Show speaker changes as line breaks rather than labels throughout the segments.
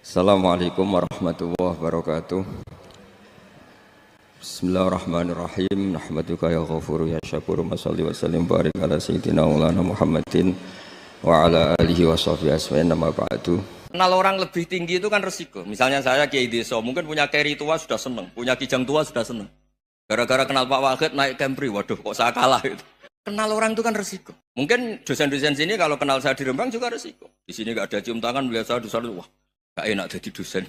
Assalamualaikum warahmatullahi wabarakatuh. Bismillahirrahmanirrahim. Nahmaduka ya ghafuru ya syakuru. Mashalli wa sallim barik ala sayyidina maulana Muhammadin wa ala alihi wa sahbihi asma'in nama ba'du. Kenal orang lebih tinggi itu kan resiko. Misalnya saya Kiai Deso, mungkin punya keri tua sudah seneng, punya kijang tua sudah seneng. Gara-gara kenal Pak Wahid naik Camry, waduh kok saya kalah itu. Kenal orang itu kan resiko. Mungkin dosen-dosen sini kalau kenal saya di Rembang juga resiko. Di sini gak ada cium tangan, melihat saya dosen, wah gak enak jadi dosen.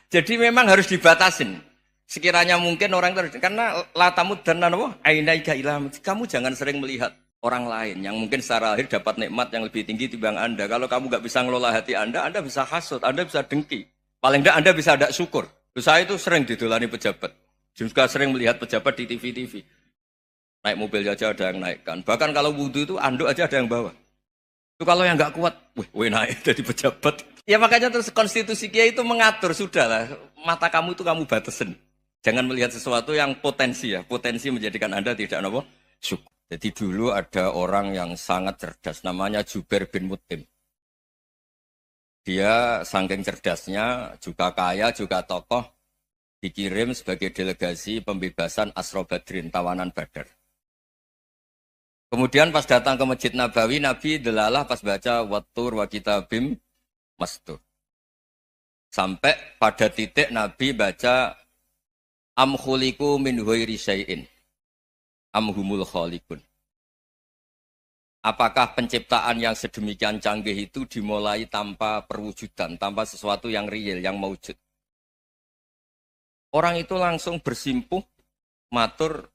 Jadi memang harus dibatasin. Sekiranya mungkin orang itu, karena latamud dan nanawa, ainaika ilham. Kamu jangan sering melihat orang lain yang mungkin secara lahir dapat nikmat yang lebih tinggi timbang Anda. Kalau kamu gak bisa ngelola hati Anda bisa hasut, Anda bisa dengki. Paling tidak Anda bisa ada syukur. Saya itu sering didolani pejabat. Juga sering melihat pejabat di TV-TV. Naik mobil aja ada yang naikkan. Bahkan kalau wudhu itu anduk aja ada yang bawa. Itu kalau yang nggak kuat, wih naik jadi pejabat. Ya makanya terus konstitusi Kiai itu mengatur, sudahlah. Mata kamu itu kamu batasin. Jangan melihat sesuatu yang potensi ya. Potensi menjadikan Anda tidak apa? Syukur. Jadi dulu ada orang yang sangat cerdas, namanya Jubair bin Mut'im. Dia saking cerdasnya, juga kaya, juga tokoh, dikirim sebagai delegasi pembebasan Asra Badrin, tawanan Badar. Kemudian pas datang ke Masjid Nabawi, Nabi delalah pas baca Wattur wa kitabim mastur. Sampai pada titik Nabi baca Am khuliqu min ghairi syai'in am humul khaliqun. Apakah penciptaan yang sedemikian canggih itu dimulai tanpa perwujudan, tanpa sesuatu yang real, yang maujud? Orang itu langsung bersimpuh, matur,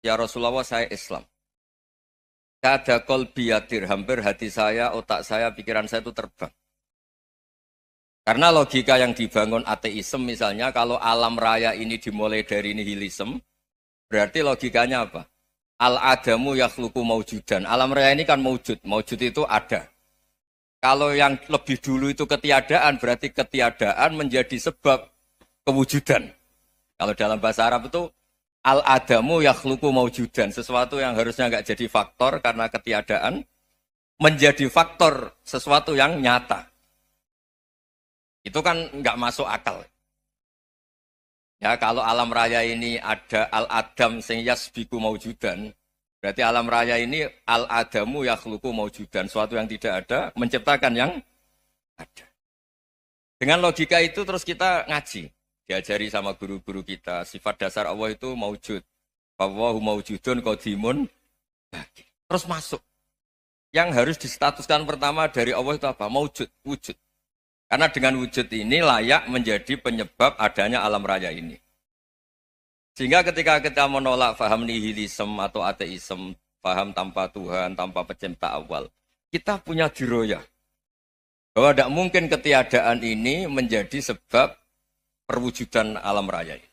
ya Rasulullah saya Islam. Kada qalbi yatir, hampir hati saya, otak saya, pikiran saya itu terbang. Karena logika yang dibangun ateisme misalnya, kalau alam raya ini dimulai dari nihilisme, berarti logikanya apa? Al-adamu yakhluqu maujudan. Alam raya ini kan maujud, maujud itu ada. Kalau yang lebih dulu itu ketiadaan, berarti ketiadaan menjadi sebab kewujudan. Kalau dalam bahasa Arab itu, Al-adamu yakhluqu maujudan. Sesuatu yang harusnya nggak jadi faktor karena ketiadaan, menjadi faktor sesuatu yang nyata. Itu kan nggak masuk akal. Ya kalau alam raya ini ada al-adam sing yasbiku maujudan, berarti alam raya ini al-adamu yakhluqu maujudan. Sesuatu yang tidak ada, menciptakan yang ada. Dengan logika itu terus kita ngaji. Diajari sama guru-guru kita, sifat dasar Allah itu maujud. Wallahu maujudun qadimun. Terus masuk. Yang harus distatuskan pertama dari Allah itu apa? Maujud, wujud. Karena dengan wujud ini layak menjadi penyebab adanya alam raya ini. Sehingga ketika kita menolak faham nihilisme atau ateisme, faham tanpa Tuhan, tanpa pencipta awal, kita punya diroyah. Bahwa tidak mungkin ketiadaan ini menjadi sebab perwujudan alam raya ini.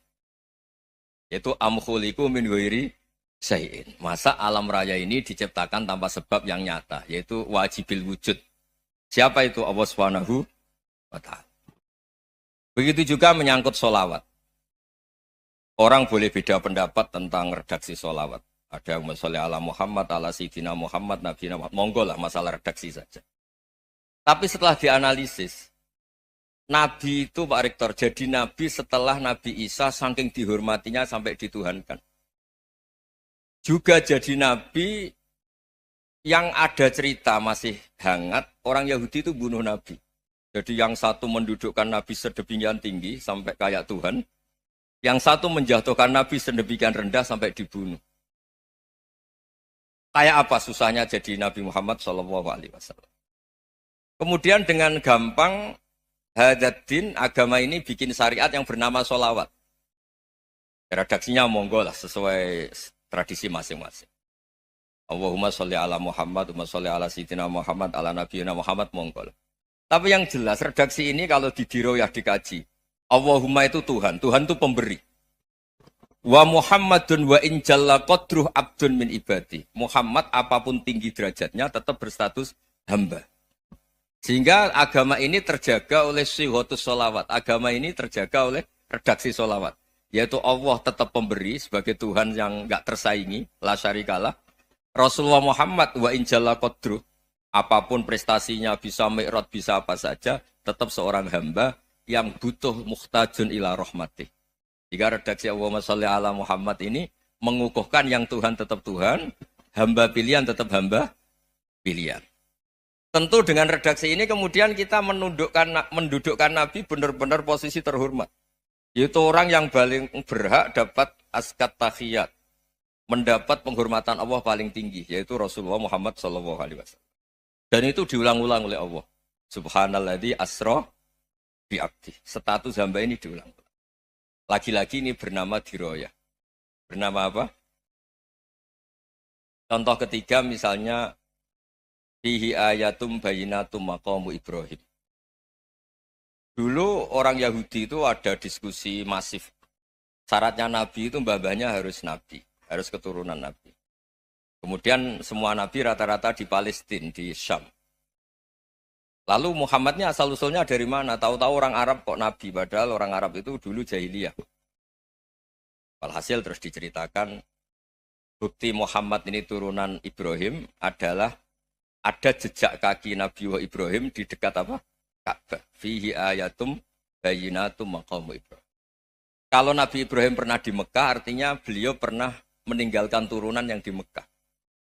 Yaitu am khuliqu min ghairi syai'in. Masa alam raya ini diciptakan tanpa sebab yang nyata, yaitu wajibil wujud. Siapa itu? Allah Subhanahu wa ta'ala. Begitu juga menyangkut sholawat. Orang boleh beda pendapat tentang redaksi sholawat. Ada yang sholli ala Muhammad, ala Sayyidina Muhammad, Nabi Muhammad. Monggo lah masalah redaksi saja. Tapi setelah dianalisis, Nabi itu Pak Rektor, jadi Nabi setelah Nabi Isa saking dihormatinya sampai dituhankan. Juga jadi Nabi yang ada cerita masih hangat, orang Yahudi itu bunuh Nabi. Jadi yang satu mendudukkan Nabi sedemikian tinggi sampai kayak Tuhan, yang satu menjatuhkan Nabi sedemikian rendah sampai dibunuh. Kayak apa susahnya jadi Nabi Muhammad SAW. Kemudian dengan gampang, Hadaddin agama ini bikin syariat yang bernama sholawat. Redaksinya monggo lah sesuai tradisi masing-masing. Allahumma sholli ala Muhammad, Allahumma sholli ala Sayyidina Muhammad, ala Nabiyina Muhammad, monggo lah. Tapi yang jelas redaksi ini kalau didiroyah dikaji. Allahumma itu Tuhan, Tuhan itu pemberi. Wa Muhammadun wa in jalla qadruh abdun min ibadi. Muhammad apapun tinggi derajatnya tetap berstatus hamba. Sehingga agama ini terjaga oleh syihotus sholawat. Agama ini terjaga oleh redaksi sholawat. Yaitu Allah tetap pemberi sebagai Tuhan yang enggak tersaingi. La syarikalah. Rasulullah Muhammad wa injalla qadruh. Apapun prestasinya bisa mi'raj, bisa apa saja. tetap seorang hamba yang butuh muhtajun ila rahmatih. Jika redaksi Allahumma sholli ala Muhammad ini mengukuhkan yang Tuhan tetap Tuhan, hamba pilihan tetap hamba pilihan. Tentu dengan redaksi ini kemudian kita mendudukkan Nabi benar-benar posisi terhormat. Yaitu orang yang paling berhak dapat askat tahiyat, mendapat penghormatan Allah paling tinggi, yaitu Rasulullah Muhammad SAW. Dan itu diulang-ulang oleh Allah. Subhanalladzi asra bi abdi. Status hamba ini diulang. Lagi-lagi ini bernama diroyah. Bernama apa? Contoh ketiga misalnya fihi ayatum bayinatum maqamu Ibrahim. Dulu orang Yahudi itu ada diskusi masif. Syaratnya Nabi itu mbah-mbahnya harus Nabi, harus keturunan Nabi. Kemudian semua Nabi rata-rata di Palestina, di Syam. Lalu Muhammadnya asal-usulnya dari mana? Tahu-tahu orang Arab kok Nabi, padahal orang Arab itu dulu jahiliyah. Walhasil terus diceritakan, bukti Muhammad ini turunan Ibrahim adalah ada jejak kaki Nabi Ibrahim di dekat apa? Ka'bah. Fihi ayatum bayinatum maqamu Ibrahim. Kalau Nabi Ibrahim pernah di Mekah, artinya beliau pernah meninggalkan turunan yang di Mekah.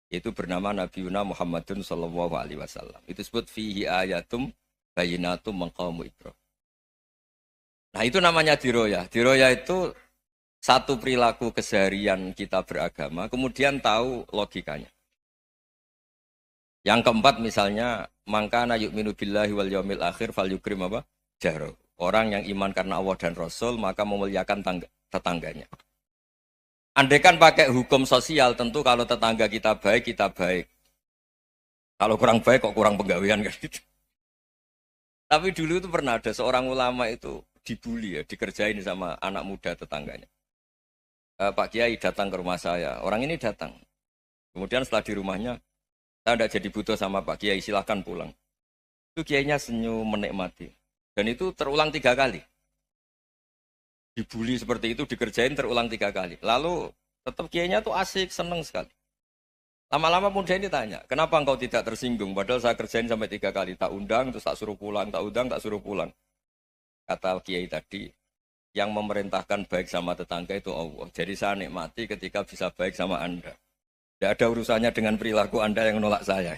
Itu bernama Nabi Muhammadun sallallahu alaihi wasallam. Itu disebut fihi ayatum bayinatum maqamu Ibrahim. Nah, itu namanya diroyah. Diroyah itu satu perilaku keseharian kita beragama, kemudian tahu logikanya. Yang keempat misalnya, mangkana yu'minu billahi wal yaumil akhir fal yukrim apa? Jaro. Orang yang iman karena Allah dan Rasul, maka memuliakan tetangganya. Andaikan pakai hukum sosial, tentu kalau tetangga kita baik, kita baik. Kalau kurang baik, kok kurang penggawean kan gitu. Tapi dulu itu pernah ada seorang ulama itu dibully ya, dikerjain sama anak muda tetangganya. Pak Kiai datang ke rumah saya, orang ini datang. Kemudian setelah di rumahnya, saya tidak jadi butuh sama Pak Kiai, silahkan pulang. Itu Kiainya senyum menikmati. Dan itu terulang 3 kali. Dibully seperti itu, dikerjain terulang 3 kali. Lalu tetap Kiainya tuh asik, seneng sekali. Lama-lama muda ini tanya, kenapa engkau tidak tersinggung? Padahal saya kerjain sampai 3 kali. Tak undang, terus tak suruh pulang, tak undang, tak suruh pulang. Kata Kiai tadi, yang memerintahkan baik sama tetangga itu Allah. Jadi saya nikmati ketika bisa baik sama Anda. Tidak ada urusannya dengan perilaku Anda yang menolak saya.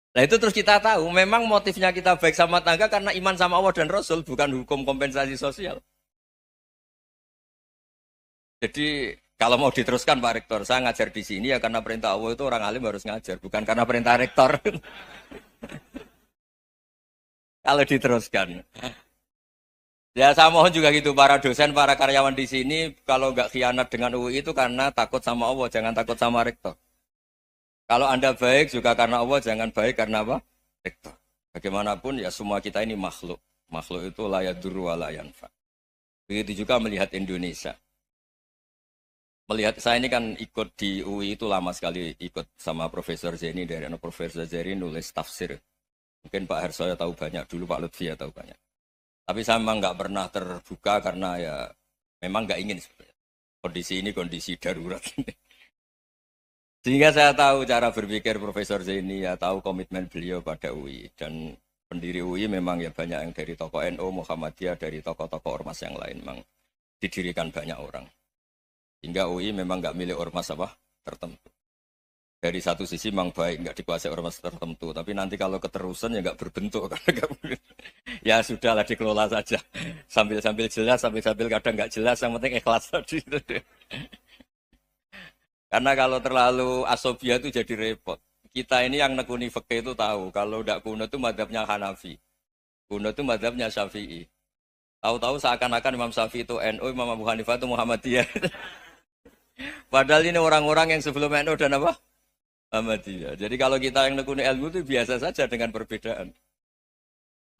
Nah itu terus kita tahu, memang motifnya kita baik sama tetangga karena iman sama Allah dan Rasul, bukan hukum kompensasi sosial. Jadi kalau mau diteruskan Pak Rektor, saya ngajar di sini ya karena perintah Allah itu orang alim harus ngajar, bukan karena perintah Rektor. Kalau diteruskan. Ya saya mohon juga gitu, para dosen, para karyawan di sini, kalau nggak khianat dengan UI itu karena takut sama Allah, jangan takut sama Rektor. Kalau Anda baik juga karena Allah, jangan baik karena apa? Rektor. Bagaimanapun ya semua kita ini makhluk. Makhluk itu la yadurru wa la yanfa. Begitu juga melihat Indonesia. Melihat saya ini kan ikut di UI itu lama sekali, ikut sama Profesor Zeni, dari Profesor Zeni nulis tafsir. Mungkin Pak Harsoyo tahu banyak, dulu Pak Lutfi ya tahu banyak. Tapi saya memang nggak pernah terbuka karena ya memang nggak ingin sebenarnya. Kondisi ini kondisi darurat. Sehingga saya tahu cara berpikir Profesor Zaini, ya tahu komitmen beliau pada UI. Dan pendiri UI memang ya banyak yang dari tokoh NU, Muhammadiyah, dari tokoh-tokoh ormas yang lain. Memang didirikan banyak orang. Hingga UI memang nggak milik ormas apa tertentu. Dari satu sisi memang baik, nggak dikuasai ormas tertentu. Tapi nanti kalau keterusan ya nggak berbentuk. Ya sudahlah dikelola saja. Sambil-sambil jelas, sambil-sambil kadang nggak jelas, yang penting ikhlas tadi. Karena kalau terlalu asobia itu jadi repot. Kita ini yang nekuni fikih itu tahu, kalau tidak kuno itu mazhabnya Hanafi. Kuno itu mazhabnya Syafi'i. Tahu-tahu seakan-akan Imam Syafi'i itu NU, Imam Abu Hanifah itu Muhammadiyah. Padahal ini orang-orang yang sebelum NU dan apa? Muhammadiyah. Jadi kalau kita yang nekuni ilmu itu biasa saja dengan perbedaan.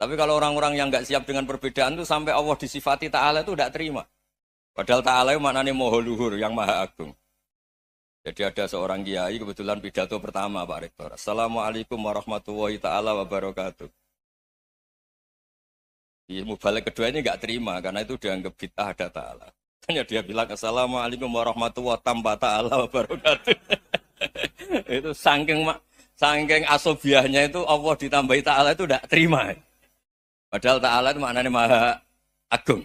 Tapi kalau orang-orang yang nggak siap dengan perbedaan itu sampai Allah disifati Ta'ala itu tidak terima. Padahal Ta'ala itu maknanya Maha Luhur, yang Maha Agung. Jadi ada seorang kiai kebetulan pidato pertama Pak Rektor. Assalamualaikum warahmatullahi ta'ala wabarakatuh. Ilmu balik kedua ini nggak terima karena itu dianggap bid'ah ada ta'ala. Hanya dia bilang Assalamualaikum warahmatullahi ta'ala wabarakatuh. Itu saking asobiahnya itu Allah ditambahi ta'ala itu tidak terima. Padahal ta'ala itu maknanya maha agung.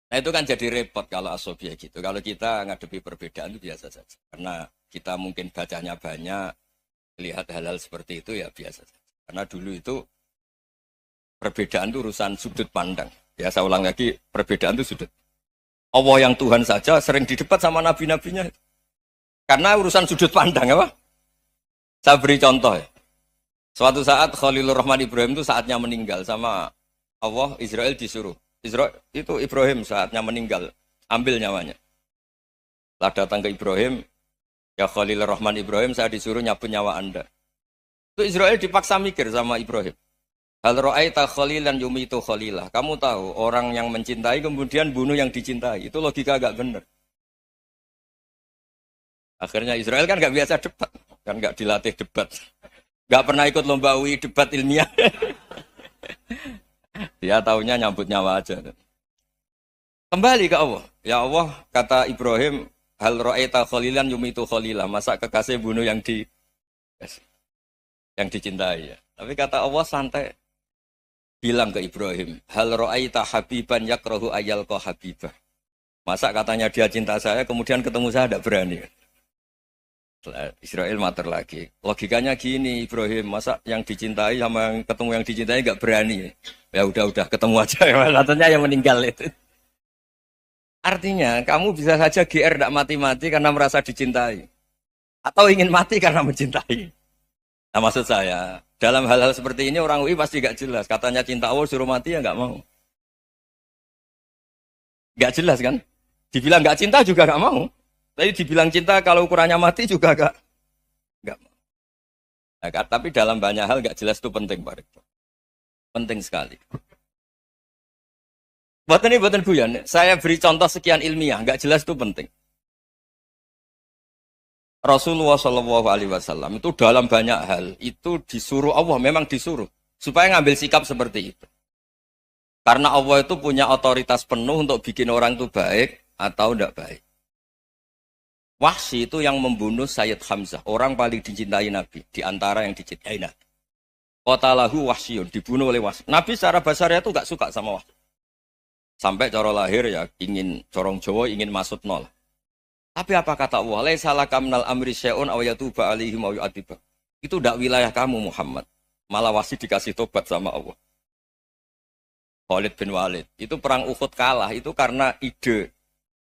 Nah itu kan jadi repot kalau asobia gitu. Kalau kita ngadepi perbedaan itu biasa saja. Karena kita mungkin bacanya banyak, lihat hal-hal seperti itu ya biasa saja. Karena dulu itu perbedaan itu urusan sudut pandang. Ya saya ulang lagi, perbedaan itu sudut. Allah yang Tuhan saja sering didebat sama nabi-nabinya. Karena urusan sudut pandang apa? Saya beri contoh ya. Suatu saat Khalilur Rahman Ibrahim itu saatnya meninggal sama Allah, Israel disuruh. Israel itu Ibrahim saatnya meninggal, ambil nyawanya. Setelah datang ke Ibrahim, ya Khalilur Rahman Ibrahim, saya disuruh nyabut nyawa Anda. Itu Israel dipaksa mikir sama Ibrahim. Hal ra'aita khalilan yumitu khalilah. Kamu tahu orang yang mencintai kemudian bunuh yang dicintai. Itu logika agak benar. Akhirnya Israel kan gak biasa debat. Kan gak dilatih debat. Gak pernah ikut lomba UI debat ilmiah. Dia taunya nyambut nyawa aja. Kembali ke Allah. Ya Allah, kata Ibrahim, hal ra'aita khalilan yumitu khalilah. Masa kekasih bunuh yang dicintai ya. Tapi kata Allah santai. Bilang ke Ibrahim, hal ra'aita habiban yakrahu ayyalqa habibah. Masa katanya dia cinta saya, kemudian ketemu saya tidak berani. Israel mater lagi. Logikanya gini, Ibrahim, masa yang dicintai sama yang ketemu yang dicintai nggak berani? Ya udah ketemu aja. Katanya yang meninggal itu. Artinya, kamu bisa saja GR tidak mati-mati karena merasa dicintai. Atau ingin mati karena mencintai. Nah maksud saya, dalam hal-hal seperti ini orang UI pasti gak jelas. Katanya cinta Allah suruh mati ya gak mau. Gak jelas kan? Dibilang gak cinta juga gak mau. Tapi dibilang cinta kalau ukurannya mati juga gak mau. Nah, tapi dalam banyak hal gak jelas itu penting Pak Rektor. Penting sekali. Buatan guyon. Saya beri contoh sekian ilmiah, gak jelas itu penting. Rasulullah Shallallahu Alaihi Wasallam itu dalam banyak hal itu disuruh Allah, memang disuruh supaya ngambil sikap seperti itu. Karena Allah itu punya otoritas penuh untuk bikin orang itu baik atau tidak baik. Wahsy itu yang membunuh Sayyid Hamzah, orang paling dicintai Nabi di antara yang dicintai Nabi. Qatalahu Wahsyun, dibunuh oleh Wahsy. Nabi secara basarnya itu gak suka sama Wahsy. Sampai cara lahir ya ingin corong Jawa ingin masuk nol. Tapi apa kata Allah? Laisa laka minal amri syai'un aw yatuba alaihim aw yu'adzibah. Itu tidak wilayah kamu Muhammad. Malah Wahsy dikasih tobat sama Allah. Khalid bin Walid. Itu perang Uhud kalah itu karena ide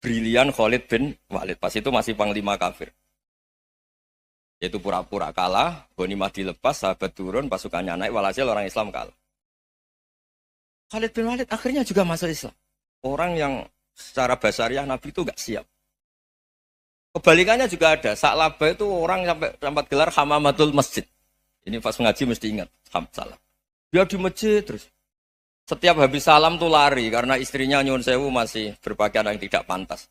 brilian Khalid bin Walid. Pas itu masih panglima kafir. Yaitu pura-pura kalah, ghanimah dilepas, sahabat turun, pasukannya naik, walhasil orang Islam kalah. Khalid bin Walid akhirnya juga masuk Islam. Orang yang secara basariah Nabi itu gak siap. Kebalikannya juga ada. Sa'labah itu orang sampai gelar hamamatul masjid. Ini pas ngaji mesti ingat. Salam. Dia di masjid terus. Setiap habis salam tuh lari. Karena istrinya nyuwun sewu masih berpakaian yang tidak pantas.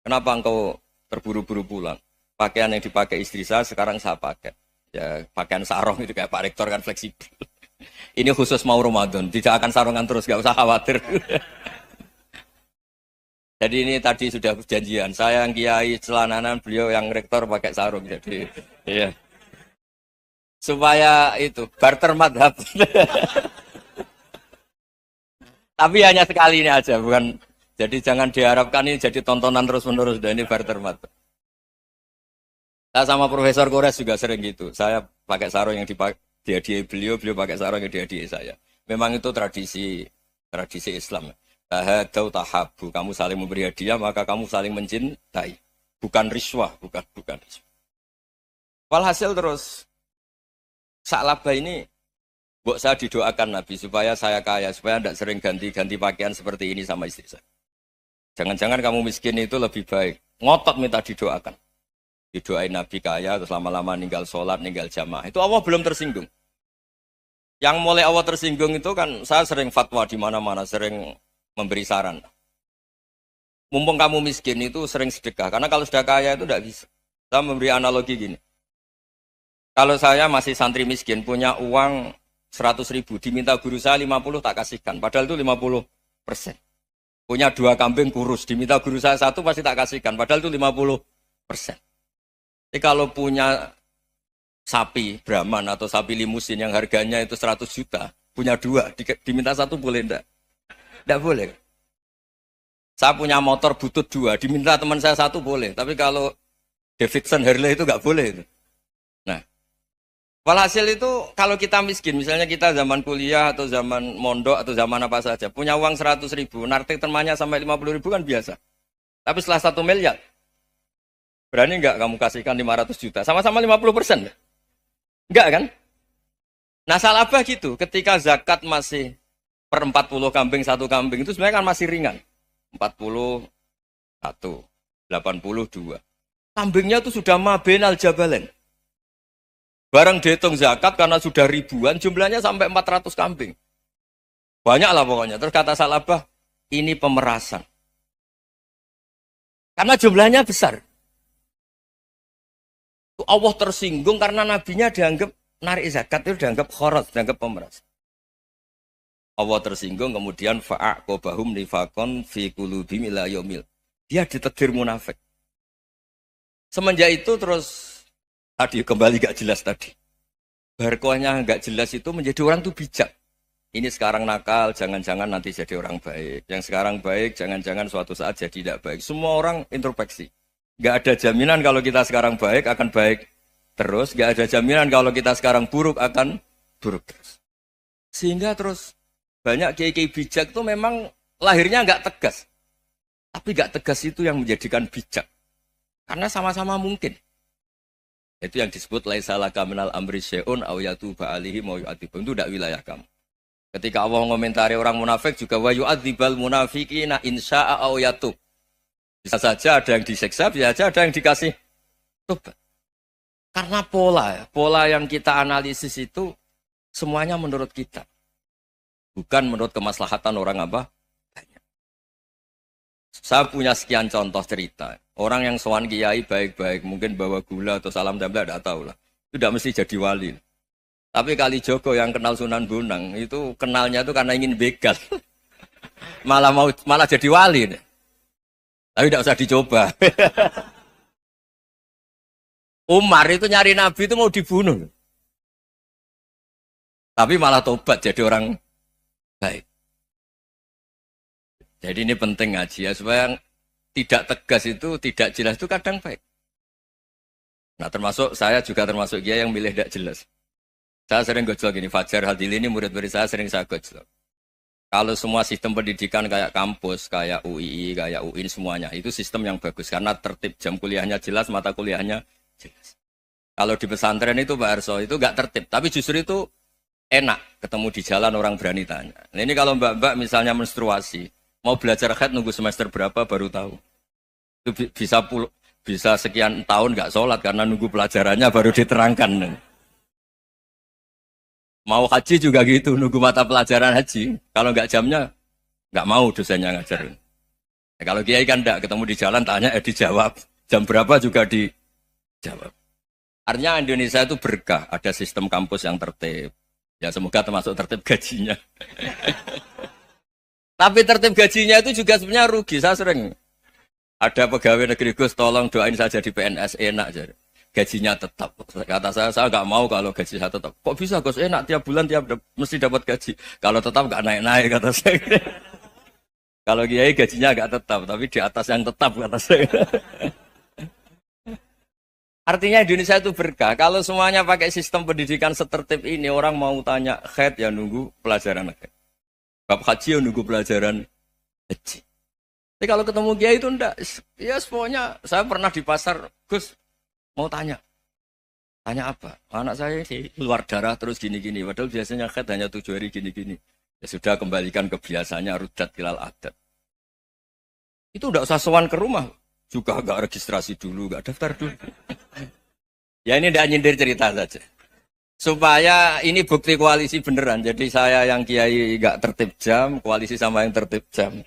Kenapa engkau terburu-buru pulang? Pakaian yang dipakai istri saya sekarang saya pakai. Ya pakaian sarung itu kayak Pak Rektor kan fleksibel. Ini khusus mau Ramadan. Tidak akan sarungan terus. Gak usah khawatir. Jadi ini tadi sudah perjanjian. Saya yang kiai celananan, beliau yang rektor pakai sarung. Jadi, iya. Supaya itu barter madhab. Tapi hanya sekali ini aja, bukan. Jadi jangan diharapkan ini jadi tontonan terus-menerus. Dan ini barter madhab. Saya sama Profesor Kores juga sering gitu. Saya pakai sarung yang dihadiahi beliau pakai sarung yang dihadiahi saya. Memang itu tradisi Islam. Tahadau tahabu, kamu saling memberi hadiah maka kamu saling mencintai, bukan riswah, bukan riswah. Walhasil terus Sa'labah ini mbok saya didoakan Nabi supaya saya kaya, supaya tidak sering ganti-ganti pakaian seperti ini sama istri saya. Jangan-jangan kamu miskin itu lebih baik. Ngotot minta didoakan. Didoain Nabi kaya terus lama-lama ninggal sholat, ninggal jamaah. Itu Allah belum tersinggung. Yang mulai Allah tersinggung itu kan saya sering fatwa di mana-mana, sering memberi saran. Mumpung kamu miskin itu sering sedekah. Karena kalau sudah kaya itu tidak bisa. Saya memberi analogi gini. Kalau saya masih santri miskin, punya uang 100.000, diminta guru saya 50 tak kasihkan. Padahal itu 50%. Punya 2 kambing kurus, diminta guru saya 1 pasti tak kasihkan. Padahal itu 50%. Jadi kalau punya sapi Brahman atau sapi limusin yang harganya itu 100 juta, punya 2, diminta 1 boleh enggak? Enggak boleh. Saya punya motor butut 2, diminta teman saya 1 boleh. Tapi kalau Davidson Harley itu enggak boleh itu. Nah, walhasil itu kalau kita miskin, misalnya kita zaman kuliah atau zaman mondok atau zaman apa saja, punya uang 100.000, nartik temannya sampai 50.000 kan biasa. Tapi setelah 1 miliar, berani enggak kamu kasihkan 500 juta? Sama-sama 50%. Enggak kan? Nah salabah gitu, ketika zakat masih per 40 kambing 1 kambing itu sebenarnya kan masih ringan. 41, 82. Kambingnya itu sudah mabenal jabalen. Barang dihitung zakat karena sudah ribuan, jumlahnya sampai 400 kambing. Banyak lah pokoknya. Terus kata salabah, ini pemerasan. Karena jumlahnya besar. Allah tersinggung karena nabinya dianggap narik zakat itu dianggap khorat, dianggap pemeras. Allah tersinggung kemudian fa'aqobahum nifakon fi qulubihim ila yaumil. Dia ditegur munafik. Semenjak itu terus tadi kembali gak jelas tadi. Barkohnya gak jelas itu menjadi orang tuh bijak. Ini sekarang nakal, jangan-jangan nanti jadi orang baik. Yang sekarang baik, jangan-jangan suatu saat jadi tidak baik. Semua orang introspeksi. Gak ada jaminan kalau kita sekarang baik akan baik terus, gak ada jaminan kalau kita sekarang buruk akan buruk terus. Sehingga terus banyak kiai-kiai bijak itu memang lahirnya gak tegas. Tapi gak tegas itu yang menjadikan bijak. Karena sama-sama mungkin. Itu yang disebut laisa laka minal amri syai'un aw yatuba alihi mau yu'adzibum. Itu tidak wilayah kamu. Ketika Allah mengomentari orang munafik juga wa yu'adzibal munafiqina insya'a aw yatub. Bisa saja ada yang diseksa, bisa saja ada yang dikasih tobat. Karena pola yang kita analisis itu semuanya menurut kita. Bukan menurut kemaslahatan orang apa? Banyak. Saya punya sekian contoh cerita. Orang yang sowan kiai baik-baik, mungkin bawa gula atau salam damla, tidak tahu lah. Itu tidak mesti jadi wali. Tapi Kali Jogo yang kenal Sunan Bonang, itu kenalnya itu karena ingin begal. malah jadi wali. Tapi tidak usah dicoba. Umar itu nyari Nabi itu mau dibunuh. Tapi malah tobat jadi orang baik. Jadi ini penting ngaji ya, supaya tidak tegas itu, tidak jelas itu kadang baik. Nah termasuk saya juga termasuk dia yang milih tidak jelas. Saya sering gojlok gini, Fajar Hadili ini murid-murid saya sering saya gojlok. Kalau semua sistem pendidikan kayak kampus, kayak UII, kayak UIN semuanya, itu sistem yang bagus. Karena tertib jam kuliahnya jelas, mata kuliahnya jelas. Kalau di pesantren itu Pak Arso, itu nggak tertib. Tapi justru itu enak, ketemu di jalan orang berani tanya. Nah ini kalau mbak-mbak misalnya menstruasi, mau belajar haid nunggu semester berapa baru tahu. Itu bisa sekian tahun nggak sholat karena nunggu pelajarannya baru diterangkan. Mau haji juga gitu, nunggu mata pelajaran haji. Kalau nggak jamnya, nggak mau dosennya ngajar. Nah, kalau kiai kan enggak, ketemu di jalan tanya, dijawab. Jam berapa juga dijawab. Artinya Indonesia itu berkah, ada sistem kampus yang tertib. Ya semoga termasuk tertib gajinya. Tapi tertib gajinya itu juga sebenarnya rugi. Saya sering ada pegawai negeri Gus, tolong doain saya jadi PNS enak jadi. Gajinya tetap. Kata saya nggak mau kalau gaji saya tetap. Kok bisa Gus enak tiap bulan mesti dapat gaji. Kalau tetap nggak naik-naik kata saya. Kalau kiai gajinya nggak tetap, tapi di atas yang tetap kata saya. Artinya Indonesia itu berkah. Kalau semuanya pakai sistem pendidikan setertib ini, orang mau tanya haid ya nunggu pelajaran haid. Bab haji ya nunggu pelajaran haji. Tapi kalau ketemu kiai itu enggak. Ya pokoknya saya pernah di pasar, Gus mau tanya apa? Anak saya sih keluar darah terus gini-gini. Padahal biasanya haid hanya 7 hari gini-gini. Ya sudah kembalikan ke biasanya rudat kilal adat. Itu enggak usah sowan ke rumah. Juga enggak registrasi dulu, enggak daftar dulu. Ya ini enggak nyindir cerita saja. Supaya ini bukti koalisi beneran. Jadi saya yang kiai enggak tertib jam, koalisi sama yang tertib jam.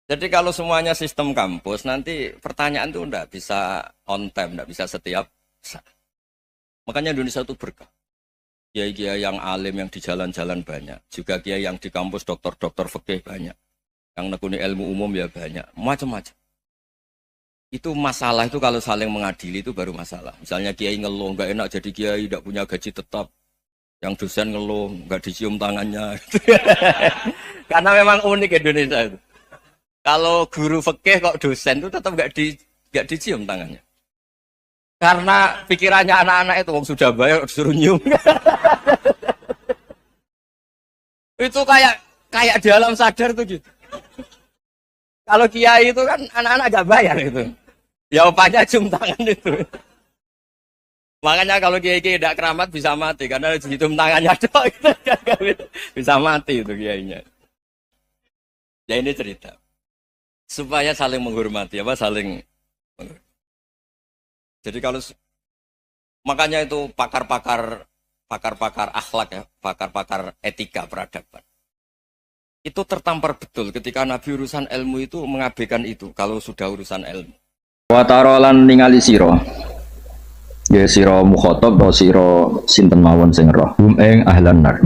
Jadi kalau semuanya sistem kampus, nanti pertanyaan itu enggak bisa on time, enggak bisa setiap saat. Makanya Indonesia itu berkah. Kiai-kiai yang alim yang di jalan-jalan banyak. Juga kiai yang di kampus dokter-dokter fikih banyak. Yang nekuni ilmu umum ya banyak. Macam-macam. Itu masalah itu kalau saling mengadili itu baru masalah. Misalnya kiai ngeluh, enggak enak jadi kiai, enggak punya gaji tetap. Yang dosen ngeluh, nggak dicium tangannya. Karena memang unik Indonesia itu. Kalau guru fikih kok dosen itu tetap nggak dicium tangannya. Karena pikirannya anak-anak itu, wong sudah bayar disuruh nyium. Itu kayak di alam sadar tuh gitu. Kalau kiai itu kan anak-anak gak bayar itu. Ya opanya cium tangan itu. Makanya kalau kiai-kiai tidak keramat bisa mati karena cium tangannya doang itu bisa mati itu kiainya. Ya ini cerita supaya saling menghormati saling. Jadi kalau makanya itu pakar-pakar akhlak ya, pakar-pakar etika peradaban. Itu tertampar betul ketika Nabi urusan ilmu itu mengabaikan itu kalau sudah urusan ilmu. Wa tarolan ningali sira. Ya sira mukhatab atau sira sinten mawon sing roh hum ing ahlan nar.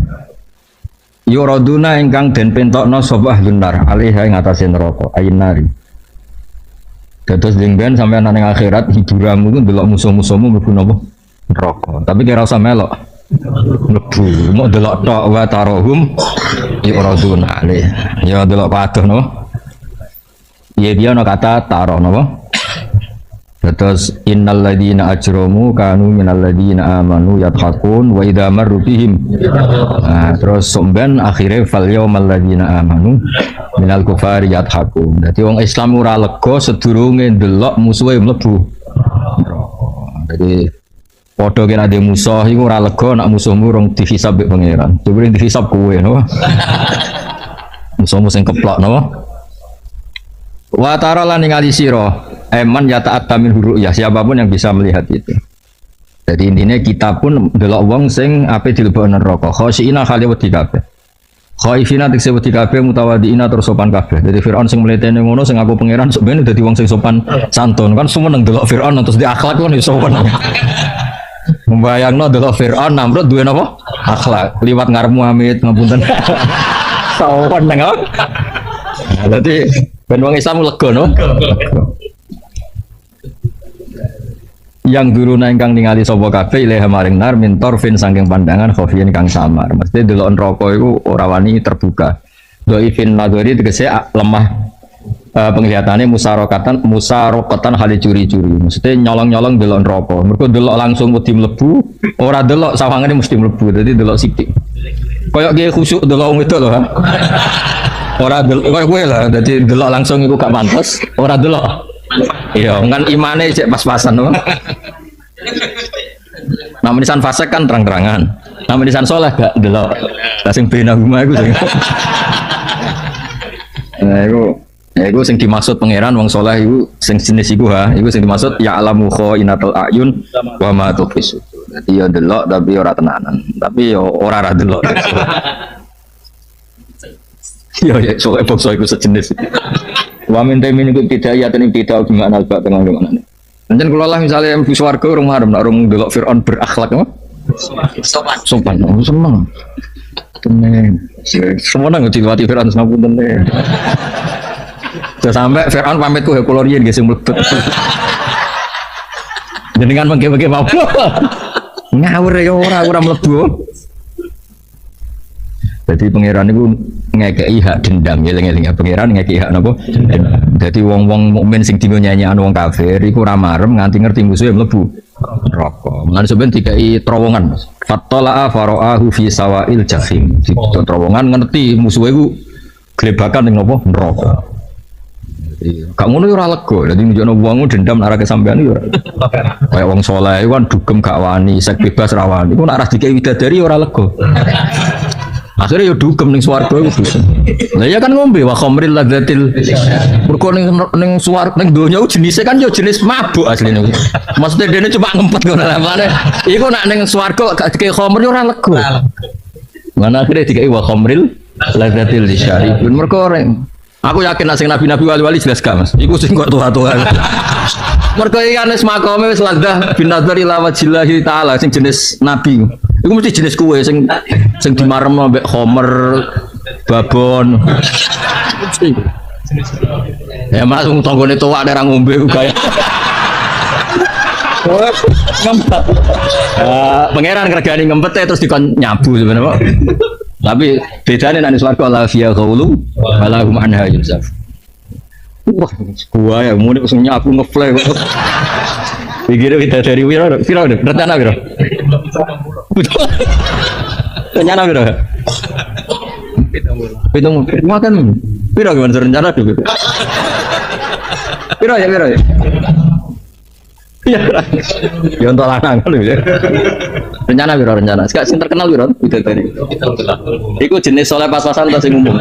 Yuraduna ingkang den pentokno sapa ahlun nar alih ing atase neraka ayin nari. Dados dingben sampeyan nang akhirat hiburanmu ku ndelok musuh-musuhmu mlebu napa neraka. Tapi kira usah melok. Mlebu mau delok tok wa tarahum yuraduna alih. Ya delok padoh no. Ya dia no kata taroh napa? Terus innal ladzina ajramu kanu minal ladzina amanu yadhakun wa idza marru bihim. Nah, terus somben akhire fal yaumal ladzina amanu minal kufari yadhakun. Dadi wong Islam ora lega sedurunge ndelok musuhe mlebu. Jadi padha kena ade musuh iku ora lega nek musuhmu rong dihisab mbek pangeran. Coba dihisab kowe no. Musuhmu sing keplok no. Wa tara lan ningali sira eman ya ta'at tamin huruk ya siapapun yang bisa melihat itu. Jadi intinya kita pun delok wong sing ape dilebokno neraka khosina khali wedi kabeh. Khaifina tekse wedi kabeh mutawadiina terus sopan kabeh. Jadi Firaun sing mletene ngono sing aku pangeran sok ben dadi wong sing sopan santun kan sumeneng delok Firaun terus di akhlak kan iso sopan. Membayangno delok Firaun Namrud duwe napa? Akhlak. Liwat ngarep Muhammad ngapunten. Sopan nang. Dadi ben wong Islam lega no. Yang duruna ingkang ningali sapa kabeh ilaaha maring nar min tarfin saking pandangan khofiyin kang samar. Mesti delok neraka iku ora wani terbuka. Dhaifin nadhari tegese lemah penglihatannya musarokatan hal curi-curi. Mesti nyolong-nyolong delok neraka. Mergo delok langsung wedi mlebu, ora delok sawangane mesti mlebu. Dadi delok sithik. Kayak ge khusuk delok wong itu lho. Ora delok koyo kowe lah. Dadi delok langsung iku gak pantes, ora delok. Iya, kan imane cek pas-pasan loh. Nama nisan fasik kan terang-terangan. Nama nisan soleh gak delok. Lah sing benahuma iku sing. Nah, iku sing dimaksud pangeran wong soleh iku sing jenis iku iku sing dimaksud ya alamu khainatul ayun wa ma tukhis. Dadi ya delok tapi ora tenanan. Tapi ya ora delok. Ya soalnya bokso iku sejenis. Wa min tamin iku tidak ya tening tidak gimana albak tengah gimana. Pancen kula lah misale mlebu swarga urung marem nek urung delok Firaun berakhlak apa? Sopan. Seneng. Temen. Semono ngediwati Firaun sampun tenan. Sudah sampai Firaun pamitku he kula riyen nggih sing mlebet. Jenengan mengke-mengke apa? Ngawur ya ora mlebu. Jadi pangeran itu ngekei hak dendam ya eling-eling pangeran ngekei hak napa? Jadi wong-wong mukmin sing dino nyanyian wong kafir iku ora marem nganti ngerti musuhe mlebu neraka. Mulane sampeyan dikai terowongan. Fattala'a fara'ahu fi sawa'il jahim. Di terowongan ngerti musuhe iku glebakan ning napa? Neraka. Gak ngono yo ora lega. Dadi nunjukno wong dendam ora kesampean yo ora. Kayak wong saleh kan dugem gak wani, sek bebas ra wani. Iku nek ora dikai widadari ora lega. Akhirnya yo dugem ning swarga iku bisa. Lah ya kan ngombe wa khamril ladzatil. Mergo ning swarga ning donya jenise kan yo jenis mabuk asline. Maksudnya dene cuma ngempet ngono lah. Iku nek ning swarga gak dikai khamr yo ora lega. Mana akhirnya dikai wa khamril ladzatil lisyaribun. Mergo aku yakin nek sing nabi-nabi wali-wali jelas gak Mas. Iku sing kok tuwa-tuwa. Mergo iki anes makome wis ladzah bin nadzari la wajillahi taala sing jenis nabi. Iku mesti jenis kue sing dimaremno mbek khomer, babon. Ya Mas wong tanggane tuwak nek ra ngombe kaya. Ngempet. Pangeran kerjane ngempet terus dikon nyabu sebenarnya. Tapi bedanya nanti swarga la fiya qaulu wala hum anha yunzaf. Wah, gua ya mau nih langsung nyabu ngefly. Pikir kita dari Wiro, rencana Wiro. Rencana Wiro. Pitung makan. Wiro gimana rencana dulu? Wiro ya. Iya. Ya untuk lanang kan ya. Rencana Wiro rencana. Sekarang sing terkenal Wiro udah tadi. Iku jenis soleh pas-pasan atau sing umum?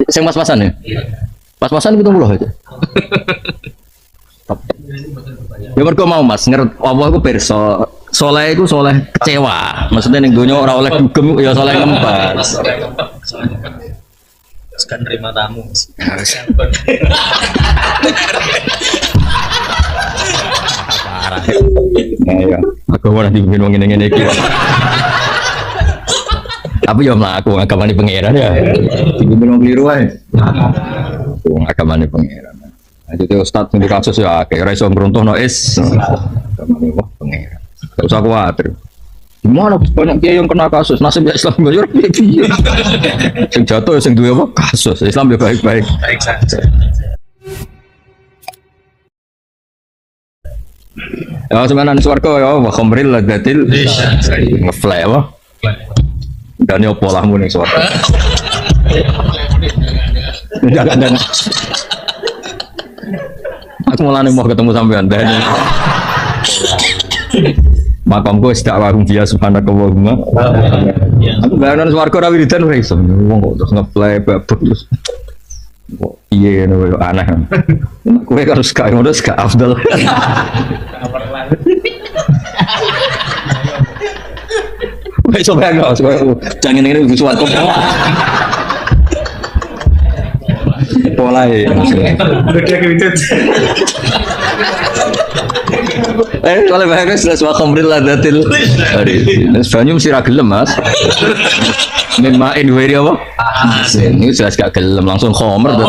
Sing pas-pasan ya? Pas-pasan gitu loh aja. Ya mergo mau Mas, ngerti Allah iku pirsa. Soleh iku soleh kecewa. Maksudnya ning donya ora oleh dugem ya soleh ngempes.
Sekan nerima tamu.
Parah. Ya, aku ora dibikin wong ngene-ngene iki. Tapi yo mlaku agamane pangeran ya. Dibikin wong kliru wae. Wong agamane pangeran. Jadi Ustaz di kasus ya, kayak Raiso Meruntuh Nois, wah pengen. Gak usah khawatir. Gimana banyak kiai yang kena kasus, nasib ya Islam bayar piye? Sing jatuh, sing duwe apa kasus, Islam ya baik-baik.
Baik saja.
Ya sebenarnya swarga ya, wa khamril ladatil ngeflek apa? Dan yo polahmu ning swarga. Jangan. Aku mulane mau ketemu sampean Dani. Makam gue sedak warung dia subhanakallahumma. Aku bayaran swarga ra wiridan ora iso. Wong kok terus ngeplay babut terus. Kok piye ngono aneh. Kowe harus gak ngono gak afdal. Wis sampean kok jangan ngene iki swarga. Pola ya. Kalau bahasa jelas wa khamril ladatil. Banyu mesti ra gelem, Mas. Memain wiri apa? Ini jelas gak gelem langsung khamr to.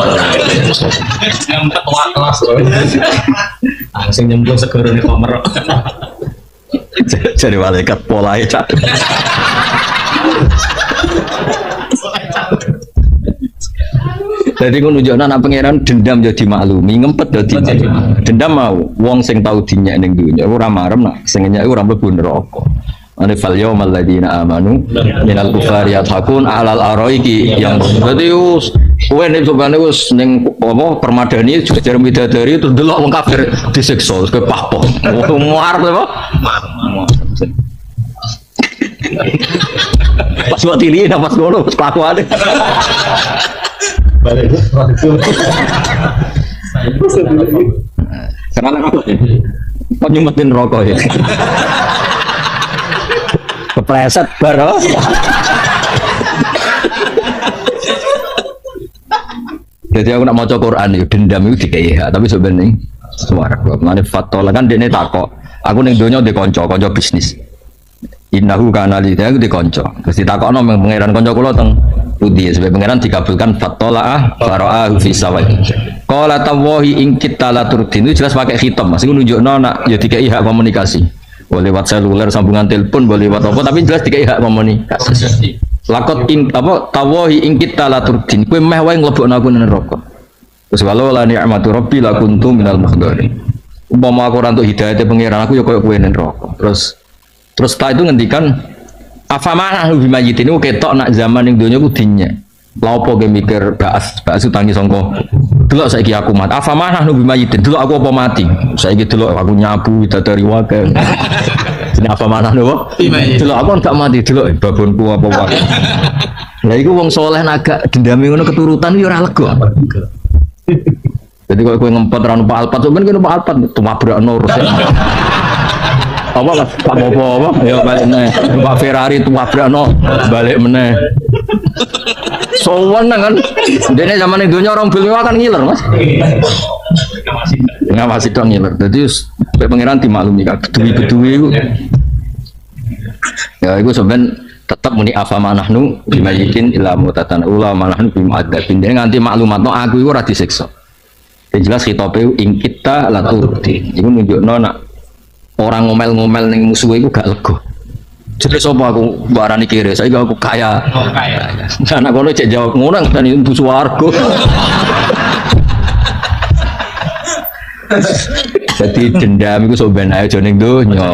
Ngempet wak kelas loh. Langsung nyemplung segoro ning kamar.
Jadi malaikat pola ya. Jadi aku nunjukkan anak pangeran dendam jadi maklumi, ngempet jadi dendam mau. Wong sing tau dinyak ning dunya ora marem nak sing nyak ora mlebu neraka. Ane fal yaumal ladzina amanu minal kufari yadhakun alal araiki yang berarti us kowe nek sobane wis ning apa permadani juga jar midadari terus delok wong kafir disiksa terus kowe pahpoh. Muar apa? Pas buat ini dapat ngono kelakuane.
Balik
Karena apa ya? Kok nyumetin rokok ya? Kepleset baru. Jadi aku nak maca Quran itu dendam itu dikei hak, tapi sebenarnya suara gua mengenai fatwa kan dia ini takok. Aku ning donya di konco bisnis. Innahu kana li aku di konco. Terus ditakokno pangeran konco kula teng pundi sebab pangeran dikabulkan fatwa fara'ahu fi sawai. Qala tawahi in kita la turdin itu jelas pakai khitab Mas. Iku nunjukno nak ya dikei hak komunikasi. Boleh lewat seluler sambungan telepon, boleh lewat apa tapi jelas dikei hak komunikasi. Lakot in apa tawahi in kita la turdin kowe meh wae nglebokno aku nang neraka. Terus walau la ni'matu rabbi la kuntu minal muhdharin. Umpama aku ora entuk hidayate pangeran aku ya koyo kowe nang neraka. Terus setelah itu ngendikan afamana bima yitin itu ketok nak zaman yang dunia ku dinya laopo ge mikir baas utangi sangka delok saiki aku mati afamana bima yitin delok aku apa mati saiki delok aku nyabu dari wae jenenge afamana lho delok aku gak mati delok babonku apa wae lha iku wong saleh agak dendame ngono keturutan yo ora lega jadi kok kowe ngempet ra numpak Alphard sampeyan numpak Alphard tumabrakno apa lah Pak Bobo apa ya balik meneh Pak Ferrari tumabrakno balik meneh sowan kan dene zaman dunya orang film kan ngiler Mas ngawasi dong ngiler dadi pangeran dimaklumi kabeh beduwi iku ya iku sampean tetep muni afa manahnu bimayikin ila mutatan ula manahnu bimu'adzabin nganti maklumatno aku iku ora disiksa
Yang jelas khitabe ing kita la turuti. Iku nunjukno nak orang ngomel-ngomel ning musuhe iku gak lega. Jadi sapa aku barani kiri, saya aku kaya.
Oh, kaya.
Anak kono cek jawab ngono kan itu swarga. Jadi dendam itu sebenarnya aja ning donya.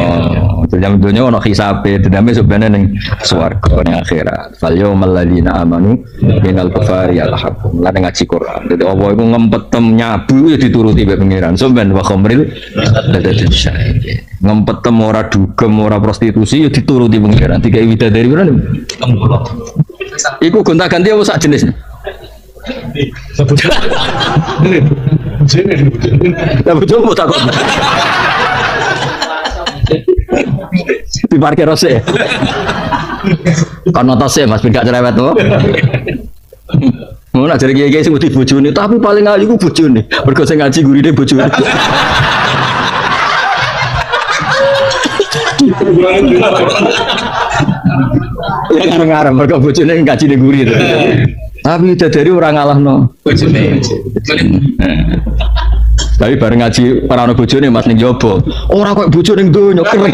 Dendam donya ono hisabe, dendame sebenarnya ning swarga ning akhirat. Fal yaumal ladzina amanu minal kufari yalhaqum. Lan ngaji Quran. Dadi apa iku ngempetem nyabu ya dituruti mbek pangeran. Sampeyan wa khamril dadati syai. Ngempetem ora dugem ora prostitusi ya dituruti pangeran. Digawe widadari pira? Iku gonta-ganti apa sak jenis? Lah betul mau takut. Di parkir rose. Konotase Mas ben gak cerewet to. Ngono jare kiye-kiye sing wedi bojone, tapi paling ayu ku bojone. Mergo sing ngaji gurine bojone. Ya ngarep-ngarep mergo bojone ngaji ning guri to. Tapi dari orang ngalahno bojone. Tapi bareng ngaji ora ono bojone Mas ning jowo. Ora kok bojo ning donya keren.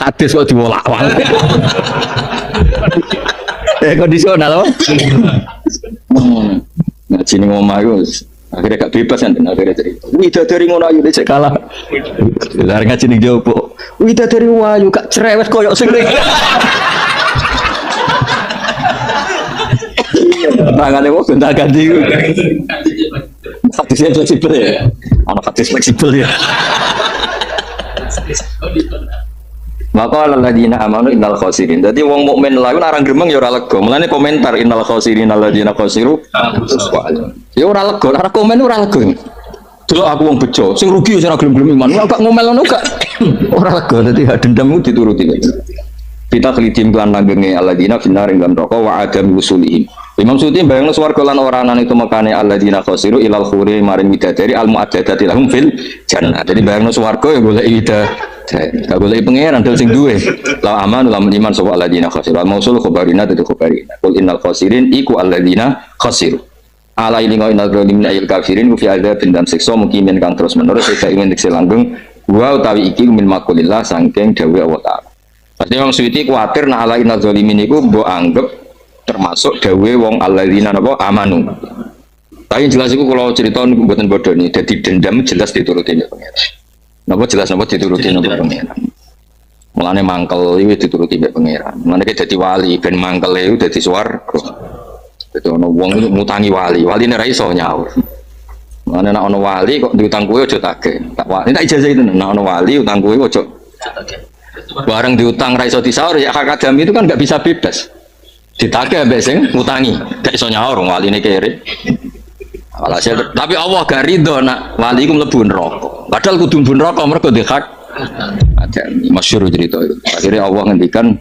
Hadis kok diwolak-walik. Kondisional. Ngaji ning omah iku akhirnya gak bebas kan akhirnya cerita. Widadari ngono ayu cek kalah. Lah ngaji ning jowo. Widadari wayu gak cerewet koyo sing Tangannya mau gonta ganti. Hadisnya fleksibel ya. Ono hadis fleksibel ya. Maka alladzina amanu innal khosirin. Dadi wong mukmin lalu narang gremeng ya ora lega. Mulane komentar innal khosirin alladzina khosiru. Ya ora lega, ora komen ora lega. Delok aku wong bejo, sing rugi ya ora gelem-gelem iman. Kok ngomel ngono gak ora lega. Dadi hak dendammu dituruti. Kita kelidim kelan langgenge alladzina finnar ing dalam neraka wa adam usulihim. Imam Suyuti bayangno swarga lan ora ana itu makane alladzina khasiru ilal khuri maring widadari al mu'addadati lahum fil jannah. Jadi bayangno swarga ya golek widadari. Gak golek pangeran dhewe sing duwe. La aman lam iman sapa alladzina khasiru. Al mausul khabarina tadi khabarina. Qul innal khasirin iku alladzina khasiru. Ala ilingo innal zalimin ayil kafirin fi adzabin dan siksa mukimin kang terus menerus tidak ingin dikse langgeng wa utawi iki min makulillah saking dawuh Allah Ta'ala. Pasti Imam Suyuti kuatir nak ala innal zalimin iku mbok anggap termasuk dawe wong alladzina napa amanu. Tapi jelas iku kalau cerita niku mboten bodho nih, dadi dendam jelas dituruti nek pangeran. Napa jelas napa dituruti nek pangeran. Mulane mangkel iki dituruti nek pangeran. Mulane ki dadi wali ben mangkel iku dadi swarga. Dadi ana wong mutangi wali, waline ra iso nyaur. Mulane nek ana wali kok diutang kowe aja tagih. Tak wali tak ijazah itu nek ana wali utang kowe aja tagih. Bareng diutang ra iso disaur ya hak adami itu kan enggak bisa bebas. Ditagih mbek sing ngutangi, gak iso nyaur waline kere. Walhasil tapi Allah gak ridho nak wali iku mlebu neraka. Padahal kudu mlebu neraka mergo ndek hak. Ada masyhur cerita itu. Akhirnya Allah ngendikan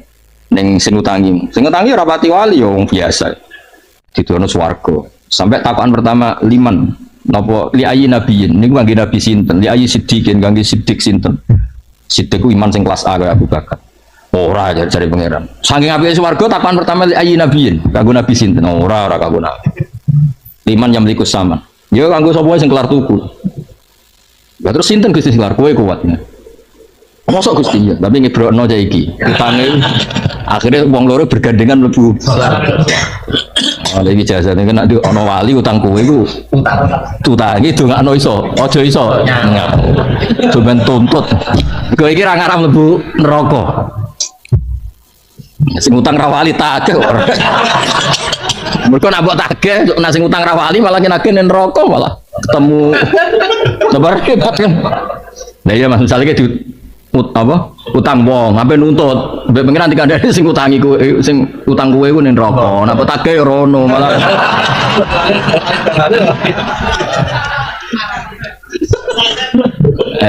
ning sing ngutangi. Sing ngutangi ora pati wali ya wong biasa. Didono swarga. Sampai takokan pertama liman napa li ayyi nabiyin niku kangge nabi sinten? Li ayyi siddiqin kangge siddiq sinten? Siddiq ku iman sing kelas A kaya Abu Bakar. Ora cari pangeran. Saking apike swarga takokan pertama ayyi nabiyin, kanggo nabi sinten? Ora kanggo nabi. Liman yang mlikus sama. Ya kanggo sapa sing kelar tuku. Lah terus sinten Gusti sing kelar kowe kuwatnya. Mosok Gusti ya, tapi ngebrokno cah iki. Utange akhirnya wong loro bergandengan mlebu. Oh, iki jasane kena ana wali utang kowe iku. Utang iki dongakno iso, aja iso. Coben tuntut. Kowe iki ra ngarep mlebu neraka. Sing utang ra wali tagih ora. Mergo nek mbok tagih nek sing utang ra wali malah nagih ning neraka malah ketemu sabar hebat kan. Lah iya Mas misale di utang wong sampe nuntut mbek pengen nanti kandhane sing utangi kowe sing utang kowe ku ning neraka. Nek tagih ya rono malah.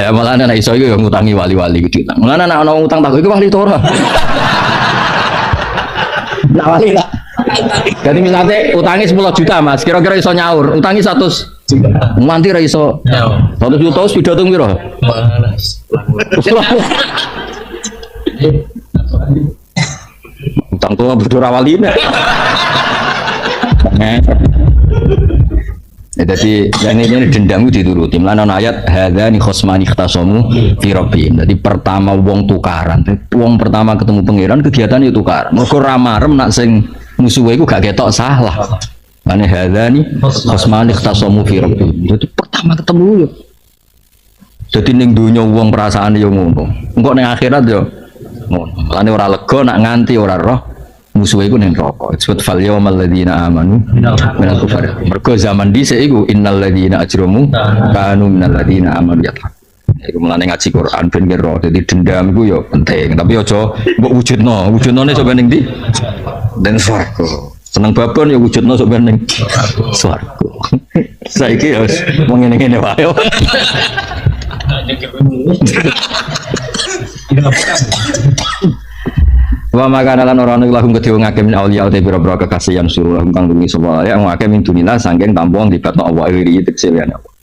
Malah nek iso iku ya ngutangi wali-wali iki utang. Malah nek ana utang tak iku wali to ora. Nak wali tak. Jadi misalnya utangnya 10 juta Mas, kira-kira iso nyaur, utangnya 100 juta. Nanti ra iso. 100 juta wis pidato piro? Utang tua bodo ra waline. Ya, jadi yang ini dendam itu dituruti. Mulane ayat hadzani khosmani ikhtasamu fi rabbihim. Jadi pertama wong tukaran. Wong pertama ketemu pangeran kegiatan itu tukaran. Mergo ra marem nak sing musuhe iku gak ketok salah. Mane hadzani khosmani ikhtasamu fi rabbihim. Jadi pertama ketemu yo. Jadi ning donya wong perasaan yo ngono. Engko ning akhirat yo ngono. Mulane ora lega nak nganti ora roh musuhe iku ning neraka. Disebut fal yaumal ladzina amanu minal kufar. Mergo zaman dhisik iku innal ladzina ajramu kanu minal ladzina amanu yathaq. Iku mulane ngaji Quran ben kira. Dadi dendam iku yo penting, tapi aja mbok wujudno. Wujudnone sok ben ning ndi? Den swarga. Seneng babon ya wujudno sok ben ning swarga. Saiki ya wong ngene-ngene wae. Wa makana lan ora ana lahum kedhewe ngake min auliya te biro-biro kekasihan suruh lahum kang dumi sapa ya ngake min dunillah sangking tampung dibatno Allah iri teksiliane Allah.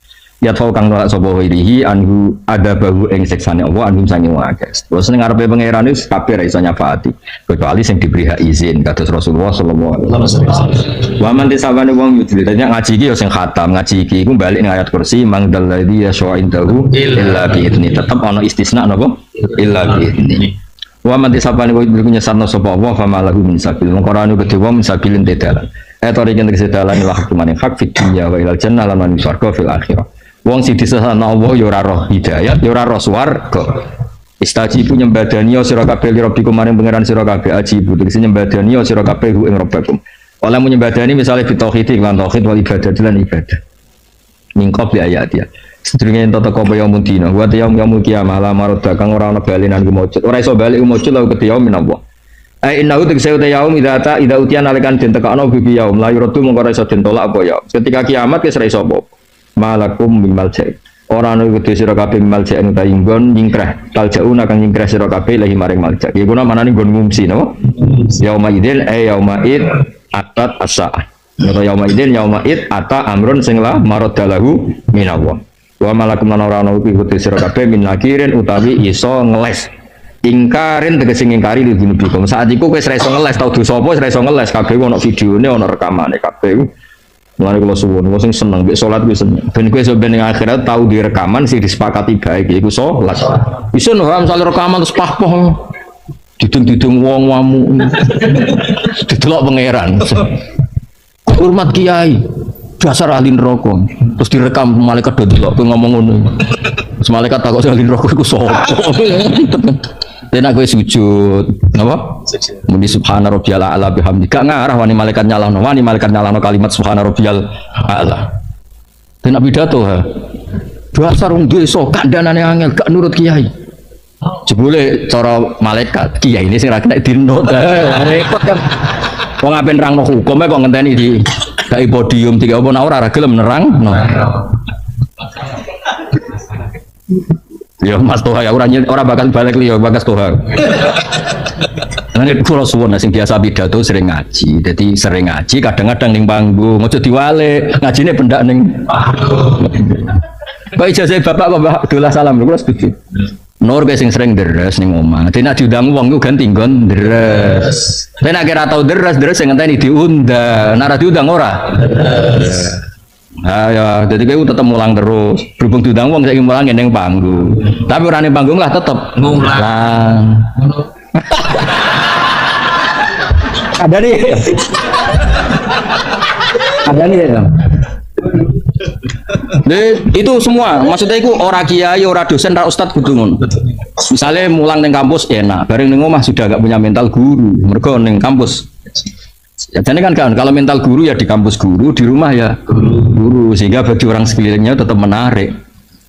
Ya tau kang nolak sapa irihi anhu ada bahu ing siksane Allah anhum sange ngake. Terus ning ngarepe pangeran wis kabeh ra iso nyafaati kecuali sing diberi hak izin kados Rasulullah sallallahu alaihi wasallam. Wa man tisabane wong yudli dadi ngaji iki ya sing khatam ngaji iki iku balik ning ayat kursi mang dalladzi yasha'indahu illa bi idzni tetep ana istisna napa illa bi idzni. Wa man tisabane wong punya sarna sapa Allah fa malahu min sabil Al-Qur'an gede wa min sabilin dedalan etori kene kesedalan la hukumane hak fi dunya wa ilal jannah lan surga fil akhirah wong sing disesana Allah ya ora roh hidayat ya ora roh swarga istajibu nyembadani sira kabeh li rabbikum maring pangeran sira kabeh ajibu tegese nyembadani sira kabeh ing rabbakum oleh menyembadani misalnya bitauhid lan tauhid wal ibadah lan ibadah mingkop li ayat ya sedurunge ento teko apa yaumul dina wa yaumul kiamah la marada kang ora ana balinan ku mujud ora iso bali ku mujud lha ke yaum minallah ai innahu tegese uta yaum idza utian nalikan den tekakno bibi yaum la yuradu mung ora iso den tolak apa ya ketika kiamat wis ora iso apa malakum bimal ja'i ora ana kudu sira kabeh bimal ja'i utawi nggon nyingkrah taljauna kang nyingkrah sira kabeh lahi maring malja iki kuna manane nggon ngungsi napa yauma idzin yauma id atat as-saah yauma idzin yauma id ata amrun sing la maradalahu minallah wa malakum lan ora ana iku sira kabeh min nakirin utawi iso ngeles ingkarin tegese ngingkari di dunia saat iku kowe ora iso ngeles tau dosa apa ora iso ngeles kabeh ono videone ono rekamane kabeh mulane kula suwun wong sing seneng mek salat kuwi seneng ben kowe iso ben ning akhirat tau di rekaman sing disepakati baik iku salat iso no misale rekaman terus pahpoh didung-didung wong wamu didelok pangeran hormat kiai dasar ahli neraka terus direkam malaikat do delok kowe ngomong ngono terus malaikat takok sing ahli neraka iku sapa tenan kowe sujud napa muni subhana rabbiyal a'la bihamdi gak ngarah wani malaikat nyalahno kalimat subhana rabbiyal a'la tenan pidato ha dasar wong desa kandhanane angel gak nurut kiai jebule cara malaikat kiai ini sing ra kena dinut repot kan wong ape nerangno hukume kok ngenteni di kayak podium tiga apa ora gelem nerang no. Ya Mas Toha ya ora bakal balik liya Bagas Toha. Nang kula suwun sing biasa pidato sering ngaji. Dadi sering ngaji kadang-kadang ning panggung aja diwale ngajine pendak ning Pak ijazah bapak kok Mbak Abdullah salam kula setuju. Nur sing sering deres ning omah. Dene diundang wong ku ganti nggon deres. Dene nek ora tau deres sing ngenteni diundang. Nek ora diundang ora. Ah ya, jadi kowe tetep mulang terus. Berhubung diundang wong saiki mulang ning panggung. Tapi ora ning panggung lah tetep mulang. Ada nih. Ada nih ya. Itu semua maksudnya itu ora kiai, ora dosen, ora ustad kudu ngono. Misalnya mulang ning kampus enak, bareng ning omah sudah gak punya mental guru. Mergo ning kampus. Ya jadi kan kalau mental guru ya di kampus guru, di rumah ya guru sehingga bagi orang sekelilingnya tetap menarik.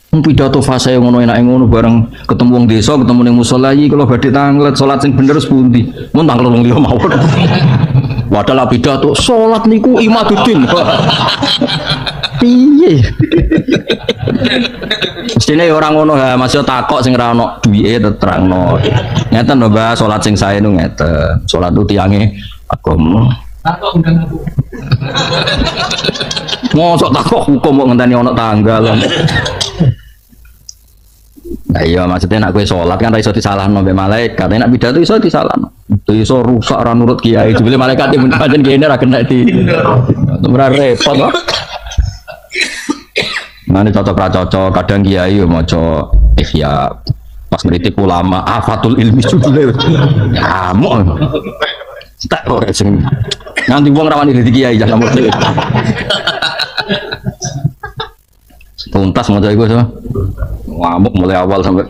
Pidato fase yang ngono enak ngono bareng ketemu wong desa, ketemu ning musala iki kalau badhe tanglet salat sing bener sepundi. Mun tanglet wong liya mawon. Padahal pidato salat niku imaduddin. Piye? Mestine orang ngono ha masih takok sing ra ono duwike terangno. Ngeten lho Mbah, salat sing sae nu ngeten. Salat ku tiange agama. Takok undang aku. Mosok takok hukum kok ngenteni ono tanggal. Nah iya maksudnya nak kowe salat kan ra iso disalahno mbek malaikat. Nek pidato iso disalahno. Iso rusak ora nurut kiai. Jebule malaikat pancen kene ra kena di. Ora repot kok. Nanti cocok ra cocok, kadang kiai yo maca ihya. Pas ngritik ulama, afatul ilmi judule. Ngamuk. Tak kok sing nganti wong rawani dadi kiai jangan mesti. Tuntas maca iku so. Ngamuk mulai awal sampai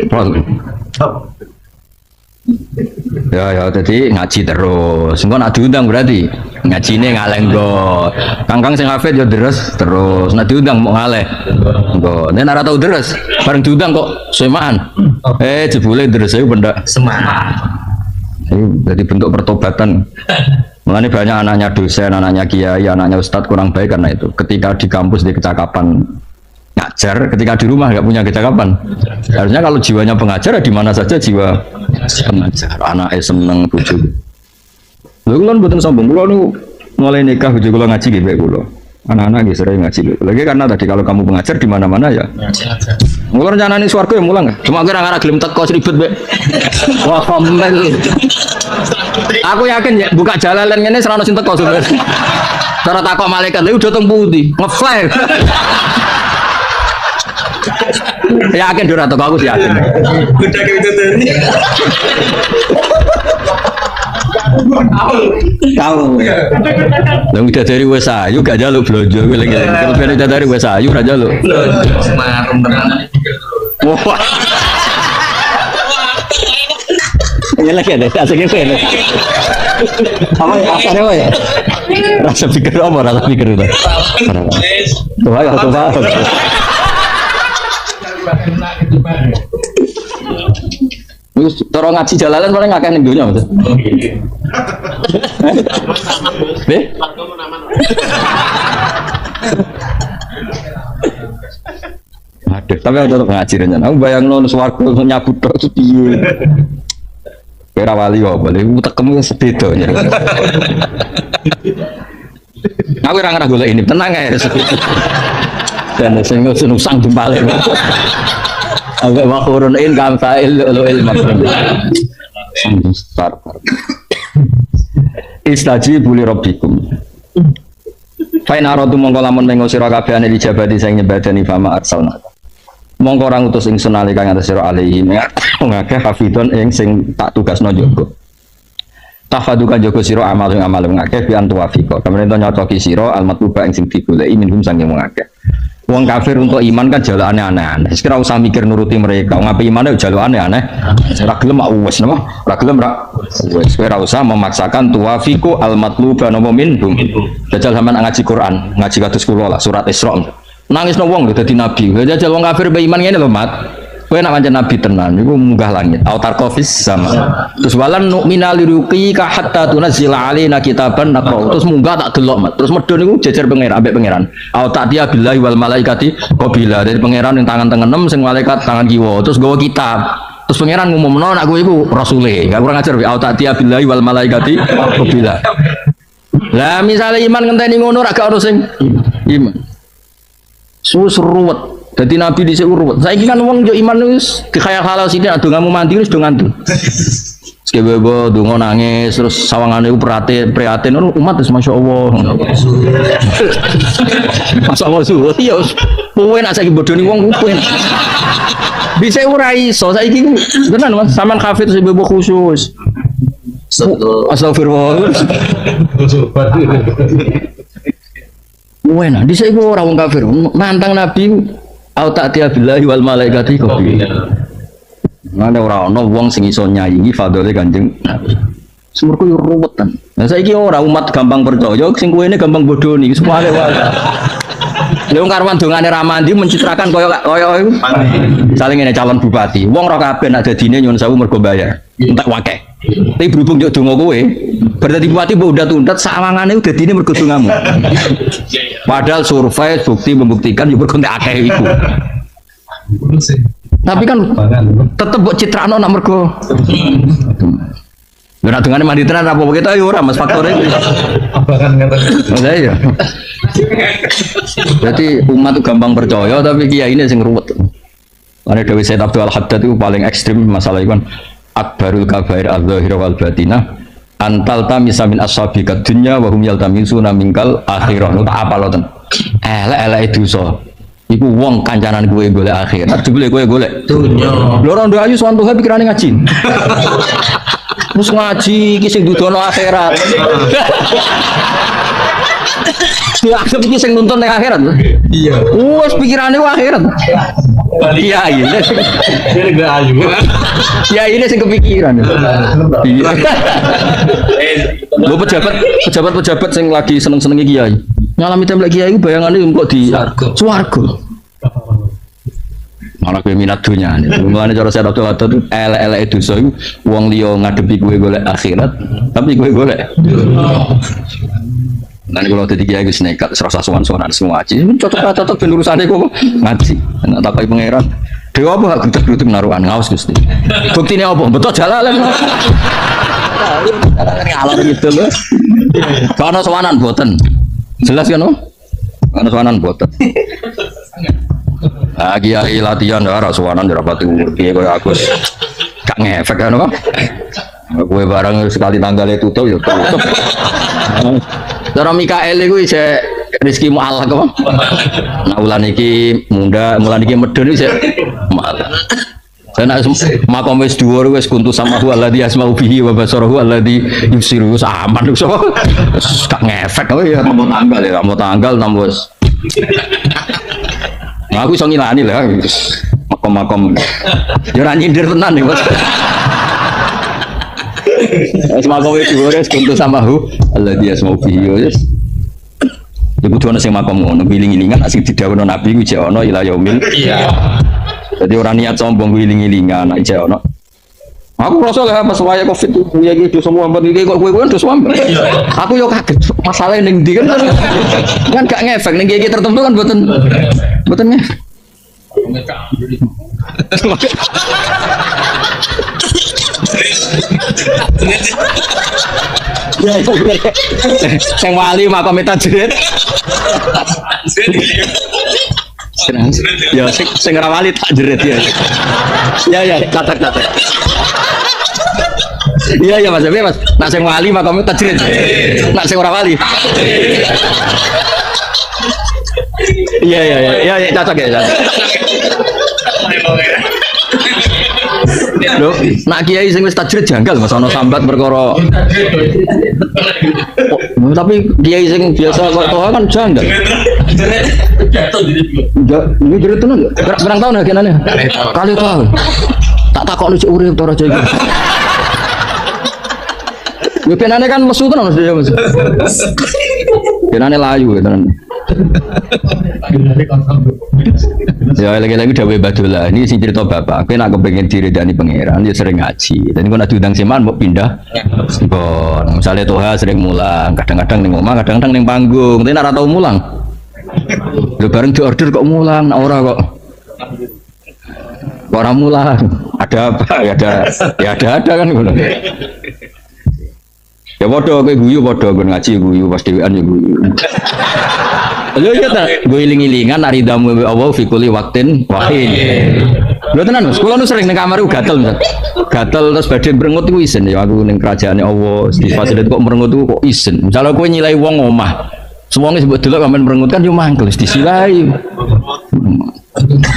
ya jadi ngaji terus. Engko nak diundang berarti ngajine ngaleng go. Kangkang sing hafid ya terus. Nak diundang mau ngaleh. Engko nek ora tau terus, bareng diundang kok semaan. Jebule terus ae pendak
Semangat.
Jadi bentuk pertobatan. Mulanya banyak anaknya dosen, anaknya kiai, anaknya ustadz kurang baik karena itu. Ketika di kampus di kecakapan ngajar, ketika di rumah nggak punya kecakapan. Harusnya kalau jiwanya pengajar, di mana saja jiwa pengajar. Anaknya seneng bujuk. Lalu kan betul sombong. Kalau mulai nikah bujuk kalau ngaji gitu, kalau anak-anak gitu sering ngaji. Lagi karena tadi kalau kamu pengajar di mana-mana ya. Mulai rencana ini suarga ya mulang. Cuma kira-kira gelem teko ribet be. Wah komel. Aku yakin ya buka jalan ini serana sing teko sebenarnya. Cara takok malaikat lha udah teng pundi? Ngeflash. Yakin ora teko aku yakin.
Udah kayak gitu tuh.
Tahu. Lah udah dari wes ayu gak jaluk blonjo kowe lagi. Terus ben udah dari wes ayu ora jaluk.
Semarang tenan.
Wah. Ini lagi ada asik itu. Apa asane wae? Rasa pikir apa rasa pikir itu? Tuh ayo tuh. Wis cara ngaji jalalan paling akeh ning donya, Mas. Be? Aduh, tapi ada ngaji rencana. Aku bayangno swarga nyabut tok itu piye. Kira wali kok boleh utekmu sepedo nya. Aku ora ngarah golek ini, tenang ae. Dan sing nusang jempale. Agak wakurunin kamsail uluil makrum. Start. Istajibu li rabbikum. Fa in aradu mongko lamun mengo sira kabehane lijabati sing nyebadani fama arsalna. Mongko orang utus ingsun nalika ngatas sira alaihi ngakeh hafidon ing sing tak tugasno njogo. Tafaduka njogo sira amal sing amal ngakeh bi antuwafika. Kemudian nyocoki sira almatluba ing sing digoleki minhum sange ngakeh. Wong kafir untuk iman kan jalukane aneh-aneh. Wis ora usah mikir nuruti mereka. Wong ape imane jalukane aneh. Ora gelem wis napa? Ora gelem ra. Wis ora usah memaksakan tuwafiku almatluba napa minhum. Jajal sampean ngaji Quran, ngaji kados kula lah surat Isra. Nangisno wong lho dadi nabi. Jajal wong kafir be iman ngene lho, Mat. Kowe nak pancen nabi tenan niku munggah langit. Autar kofis sama. Terus walan nu'mina liruqika hatta tunzila alaina kitaban naqra. Terus munggah tak delok, Mat. Terus medhun niku jejer pangeran ambek pangeran. Au ta'tiya billahi wal malaikati qabila. Dari pangeran yang tangan tengenem sing malaikat tangan kiwa. Terus gawa kitab. Terus pangeran ngumumno nak kowe iku rasule. Gak kurang ajar au ta'tiya billahi wal malaikati qabila. Lah misale iman ngenteni ngono ra gak ono sing iman. Ruwet. Jadi Nabi di sini ruwet. Saya kan uang jo iman wis dikaya halal sini. Aduh kamu mandi wis dong ngantuk. Sekebebo dungo nangis terus sawangan itu prihatin. Umat terus masya Allah. Masya Allah suhu. Iya. Puwen asal bodoh nih uang puwen. Bisa urai so. Saya ini benar mas. Saman kafir sekebebo khusus. Astagfirullah. Puwen. Di sini orang kafir. Nantang Nabi. Au ta'tiya billahi wal malaikati qabila. Ngene ora ana wong sing iso nyaingi fadhole Kanjeng Nabi. Sumurku yo ruwetan. Lah saiki ora umat gampang percaya, sing kuwene gampang bodoni, wis wae wae. Lha wong karwan dongane ra mandi mencitrakan kaya iku. Saling ngene calon bupati. Wong ora kabeh nak dadine nyuwun sewu mergo bayar. Entek wakeh. Tapi berhubung yo donga kowe, berarti bupati mbok undat-undat sawangane udah dadine mergo dongamu. Padahal survei bukti membuktikan yo mergo entek akeh iku. Tapi kan tetep mbok citrano nak mergo. Lha nek dongane mandi tenan apa kita yo ora Mas faktore. Abakan ngeten. Iya. Jadi umat itu gampang percaya tapi kiai ini sing ruwet. Ane Dewi Said Abdul Haddad itu paling ekstrim masalah itu kan akbarul kabair al-zahir wal batinah antal tamisa min ashabika dunya wa hum yaltamisuna minkal akhirah. Nu tak apal ten. Elek-elek dosa. Iku wong kancanan gue golek akhirat, jebule gue golek dunya. Lho ora ndok ayu sowan Tuhan pikirane ngaji. Terus ngaji iki sing dudono akhirat. Ya iki sing nuntun ning akhirat. Iya. Wes pikirane akhirat. Iya iya.
Dia gak ayu.
Ya ini sing kepikiran. Iya. Lho pejabat sing lagi seneng-seneng kiai. Nyalami templek kiai iku bayangane kok di swarga. Malah kowe minat dunya. Mulane cara saya Abdul Wadud itu elek-elek dosa iku wong liya ngadepi kowe golek akhirat, tapi kowe golek. Nah ini kalau tadi kiai wis nekat serasa sowan-sowan semua ngaji. Cocok ben urusane kok ngaji. Nek takoki pangeran, dewa apa gak grutuk naruhan ngaos Gusti. Buktine apa? Betul jalalan. Alor gitu lho. Kana sowanan boten. Jelas kan, ana sowanan boten. Ah kiai latihan ora sowanan ora pati kiai koyo aku gak ngefek kan kok. Kowe barang sekali tanggalnya tutup ya tutup. Cara Mikael iku isih rezeki mu'alaq apa? Nah ulan iki munda, mulan iki medun isih mu'alaq. Dan makom wis dhuwur wis kuntu sama hu alladzi asma'u bihi wa basaruhu alladzi yusiru aman iso. Gak ngefek kowe ya mau tanggal nambah wis. Nah, aku iso ngilani lah makom-makom. Ya ora nyindir tenan nih, Bos. Makom wis dhuwur wis kuntu sama hu alladzi asma'u bihi wis. Ya kudu ana sing makom ngono, wiling-wilingan asing didhawuhna Nabi ku jek ana ila yaumil. Iya. Jadi orang niat sombong wiling-wilingan aja ono. Aku rasa lah pas waya Covid itu ya gitu semua mbak iki kok kowe kan dos wambat. Aku yo kaget masalah ning ndi kan gak ngefek ning iki tertentu kan mboten ngefek. Ya itu sing wali makome tajrid. Ya sing ora wali tak jerit ya. Ya catat. Iya Mas, tapi Mas, nak sing wali makame tak jerit. Nak sing ora wali. Iya, catat ya. Loh, nak kiai sing wis tajrid janggal Mas ana sambat perkara. Tapi kiai sing biasa kok toha kan janggal. Ini jerit tenan lho. Berang tahun agenane? Kali tahun. Tak takokno cek urip to raja iki. Yo penane kan mesu tenan Mas. Penane layu tenan. Ya lagi-lagi dawuh Badullah ini sing cerita bapak, kowe nak kepengin diridani pangeran ya sering ngaji. Dan kok nak diundang seman mau pindah. Bon, misale toha sering mulang, kadang-kadang ning omah, kadang-kadang ning panggung, tapi ora tau mulang. Lho bareng diorder kok mulang, ora kok. Ora mulang. Ada apa? Ya ada kan ngono. Ya padha kowe guyu padha nggon ngaji guyu pas dhewean ya guyu. Lho iya ta, gue iling-ilingan aridamu Allah fi kulli waqtin wahid. Lho tenan Mas, kula nu sering ning kamar gatel Mas. Gatel terus badhe merengut iku isin ya aku ning kerajaane Allah, di fasilitas kok merengut iku kok isin. Misale kowe nyilai wong omah. Semuanya sebut delok sampean merengut kan yo mangkel disilai.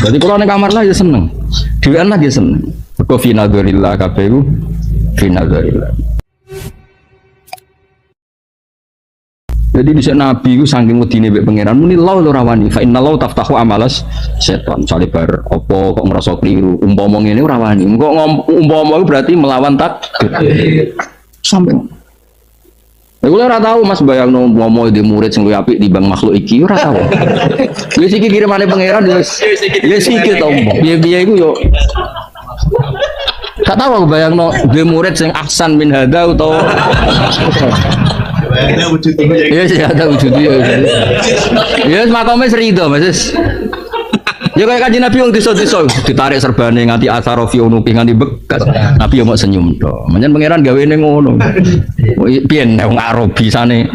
Berarti kula ning kamar lah ya seneng. Dhewean lah ya seneng. Kok fi nadzarillah kabeh iku fi nadzarillah. Jadi di Nabi itu saking wedine mbek pangeran muni law ora wani fa innallaha taftahu amalas setan salibar opo kok ngerasa keliru umpama ngene ora wani kok umpama berarti melawan takdir sampai aku ora tahu Mas bayangno umpama di murid sing luwih apik timbang makhluk iki ora tahu wis iki kirimane pangeran wis iki to piye-piye iku yo gak tahu aku bayangno di murid sing ahsan min hada utawa ada wujudnya. Iya sih ada wujudnya. Ya makome serido Mas. Ya kayak kanjeng Nabi wong desa-desa ditarik serbane nganti asarofi unupi nganti bekas. Nabi yo mok senyum to. Menyen pangeran gawene ngono. Piye nek wong Arabi sane.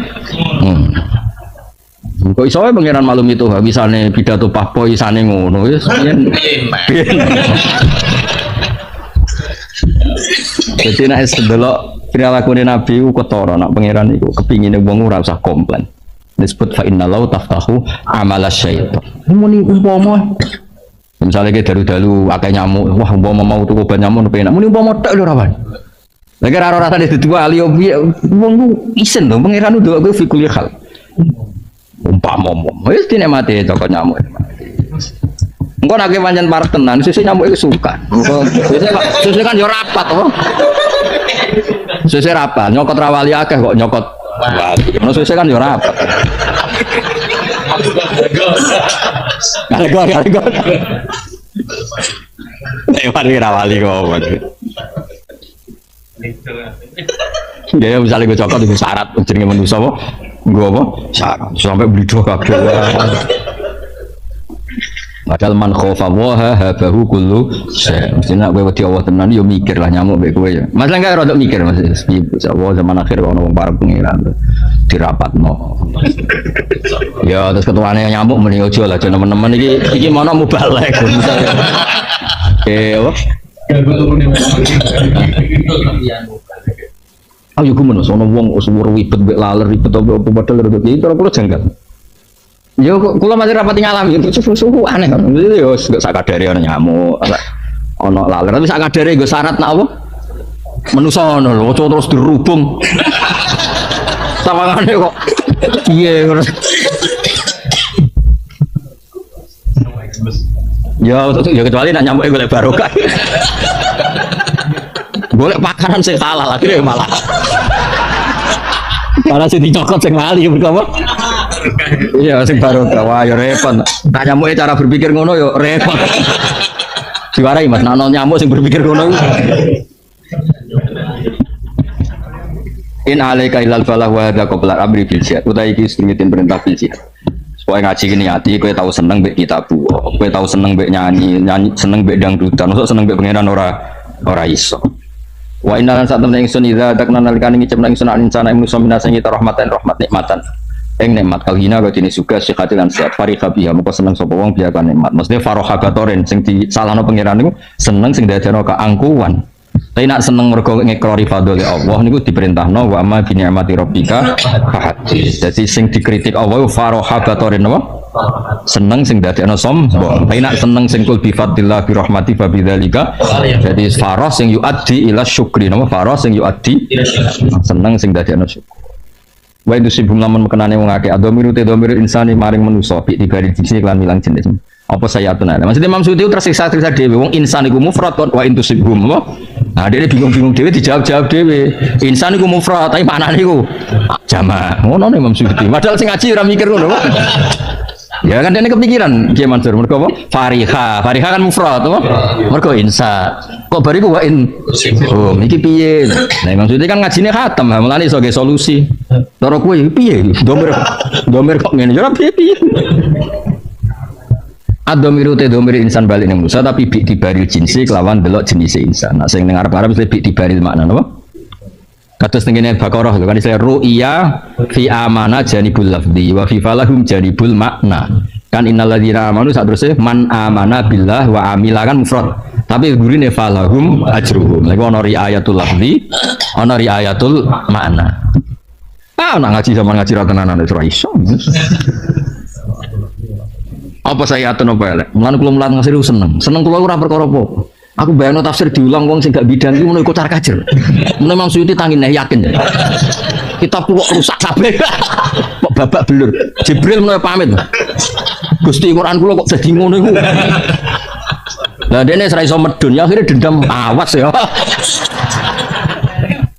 Kok iso wae pangeran malum itu bisane pidato pahpo isane ngono wis piyen. Jadi nek sedelok perilaku Nabi ku ketara nak pangeran iku kepingine wong ora usah komplain. disebut fa innalau taftahu amala syaitan. Muni umpama misalnya kayak dalu-dalu akeh nyamuk, wah umpama mau tuku obat nyamuk penak. Muni umpama tek lho rawan. Lagi raro rasane dadi wali yo wong isen to pangeran nduk kowe fikul hal. Umpama wis dinemati toko nyamuk. Engko nek pancen parek tenan, sesuk nyamuk iku suka. Engko sesuk kan yo rapat to. Sesuk rapat, nyokot rawali akeh kok nyokot wali. Ono sesuk kan yo rapat. Kale-kale. Nek rawali kok. Ya misalnya gue cokot itu syarat jenenge manusia apa? Gue apa? Syarat sampai beli dua kabeh. Padahal man khofa waha habahu kullu syai. Mestinya gue wedi Allah tenan yo mikir lah nyamuk mek kowe ya. Mas enggak rada mikir Mas. Allah zaman akhir ono wong para pengiran dirapatno. Ya terus ketuane nyamuk mending aja lah teman-teman iki mana mubalek misalnya. Apa? Ayo gue menulis, ono wong usur ribet, laler ribet, apa padahal ribet itu orang kulo janggal. Yo, kulo masih rapat ngalami itu suhu aneh kan. Yo, gak sakadari ono nyamuk, ono laler, tapi sakadari gue syarat nak apa? Menusa ono lho, terus dirubung. Sawangane kok, iya. Ya kecuali nak nyamuk golek barokah. Golek pakaran sing halal akhirnya malah. Malah sing dicokot sing lali berapa? Iya sing barokah. Wah ya repot. Nak nyamuke cara berpikir ngono ya repot. Diwarai Mas, nak nyamuk sing berpikir ngono. In alaika ilal falah wa hadza qabla amri bil jihad. Utai iki sedemikian perintah bil jihad. Kowe ngaji gini hati, kowe tahu seneng mbek kitab, kowe tahu seneng mbek nyanyi seneng mbek dangdutan, maksud seneng mbek pangeran ora iso. Wa inna lan satam ingsun idza takna nalikane ngicipna ingsun insana ing manusa minasa kita rahmat nikmatan. Ing nikmat kalhina kok dene suga sikate lan sehat farika biha moko seneng sapa wong biya kan nikmat. Maksudnya farohabatoren sing disalahno pangeran niku seneng sing dadekno keangkuhan. Tapi nak seneng mergo ngekrori fadhole Allah niku diperintahno wa ma bi ni'mati rabbika fahadits. Dadi sing dikritik Allah farohabatoren apa? Seneng sing dadekno sombong. Tapi nak seneng sing kul bi fadlillah bi rahmati fa bidzalika. Jadi faroh sing yuaddi ila syukri napa faroh sing yuaddi seneng sing dadekno syukur. Wa itu sibum lamun mekenane wong akeh adomiru te domiru insani maring manusa bi dibari jenis lan milang jenis. Apa saya atuna? Maksudnya Imam Suyuti tersiksa dhewe wong insan iku mufrad kok wa intu sibum apa? Nah, dia bingung-bingung dhewe dijawab dhewe. Insan iku mufrad, tapi maknane iku jamak. Ngono Imam Suyuti. Padahal sing ngaji ora mikir ngono. Ya kan dene kepikiran Kiai Mansur mergo apa? Fariha kan mufrad apa? Mergo insa. Kok bariku wa in. Oh, iki piye? Nah, Imam Suyuti kan ngajine khatam, mulane iso ge solusi. Cara kowe piye? Domir kok ngene. Ya piye? Adomiru te domir insan balik ning Musa tapi bi dibaril jinsi kelawan delok jenis insan. Nah sing ning arep-arep mesti bi dibaril makna napa? Kados tengene Baqarah kan istilah ru'ya fi amana janibul lafzi wa fi falahum janibul makna. Kan innalladzina amanu sak teruse man amana billah wa amila kan mufrad. Tapi gurine falahum ajruhum. Lagi ana riayatul lafzi, ana riayatul makna. Ah nak ngaji zaman ngaji ra tenanan ora iso. Apa saya atun apa elek? Mulane kula mulat ngasih seneng. Seneng kula ora perkara apa. Aku bayangno tafsir diulang wong sing gak bidang iki ngono iku car kajer. Memang Suyuti tangine yakin. Kitab kok rusak kabeh. Kok babak belur. Jibril menawa pamit. Gusti Quran kula kok dadi ngono iku. Lah dene ora iso medun ya akhirnya dendam awas ya.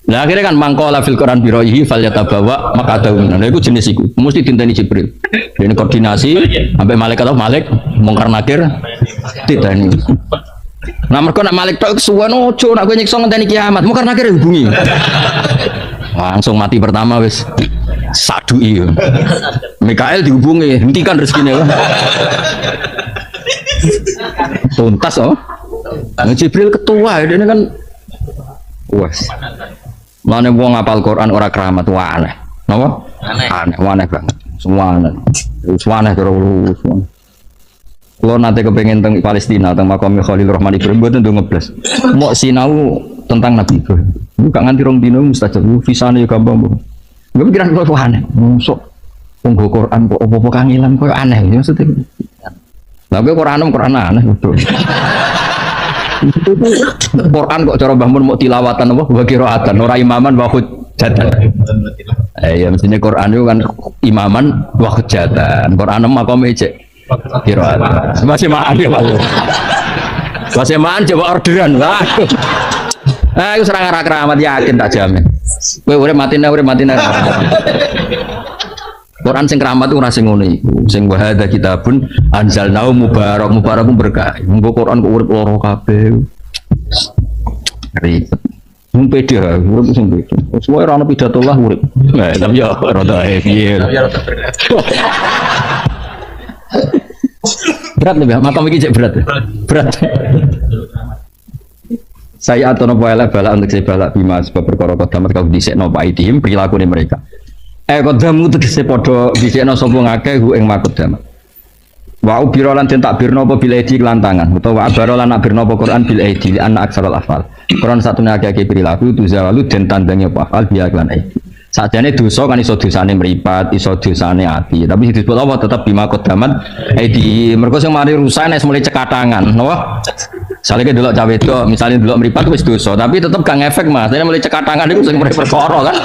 Nah akhirnya kan mangkola fil Quran biroihi fal yatabawa makadaun. Nah itu jenis itu mesti tinteni Jibril. Ini koordinasi sampai malaikat atau malik mungkar nakir tinteni. Nah mereka nak malik tok kesuwen ojo nak kowe nyiksa ngenteni kiamat mungkar nakir hubungi. Langsung mati pertama wis sadui. Mikael dihubungi hentikan rezekinya. Tuntas oh. Nah, Jibril ketua ini kan wes. Mana wong ngapal Quran ora keramat wah aneh. Napa? Aneh banget. Semua aneh. Semua aneh terus. Kalau nanti kepengen tentang Palestina, tentang makam Khalil Rahman Ibrahim, buat itu ngeblas. Mau sinau tentang Nabi Ibrahim. Bukan nganti rong dino mustajab. Visane ya gampang bu. Gue pikiran gue aneh. Musuh. Nggo Quran kok apa-apa kangelan koyo aneh maksudnya. Lah kowe Quran aneh betul. Quran kok cara Mbah Mun mau tilawatan apa wa qiraatan ora imaman wa hujjatan. Ya mestinya Quran itu kan imaman wa hujjatan. Quran makome cek qiraatan. Masih maan ya Pak. Masih maan coba orderan. Waduh. Iku serang arah keramat yakin tak jamin. Kowe urip matine. Quran sing keramat ora sing ngono iku. Sing wa hadza kitabun anzalnahu mubarakun berkah. Mengko Quran kok urip loro kabeh. Ribet. Mung pede urip sing pede. Semua ora ono pidato lah urip. Nah, tapi ya rada piye. Berat nih, makam iki cek berat. Berat. Saya atau nopo elek balak untuk saya balak bima sebab perkara kodamat kau disekno pak idihim perilaku mereka. Kodamu tegese podo disekno sopo ngake hu ing makodam. Wa ubiro lan den takbirno apa bil aidi kelantangan utawa abaro lan nakbirno apa Quran bil aidi li anna aksarul afal. Quran satune akeh perilaku tu zawalu den tandange apa afal biya lan aidi. Sajane dosa kan iso dosane mripat, iso dosane ati, tapi disebut apa tetep bima kodamat aidi. Mergo sing mari rusak nek mulai cekatangan, napa? Saleh delok cawe itu, misalnya delok mripat wis dosa, tapi tetep gak ngefek Mas. Dene mulai cekatangan iku sing perkara kan.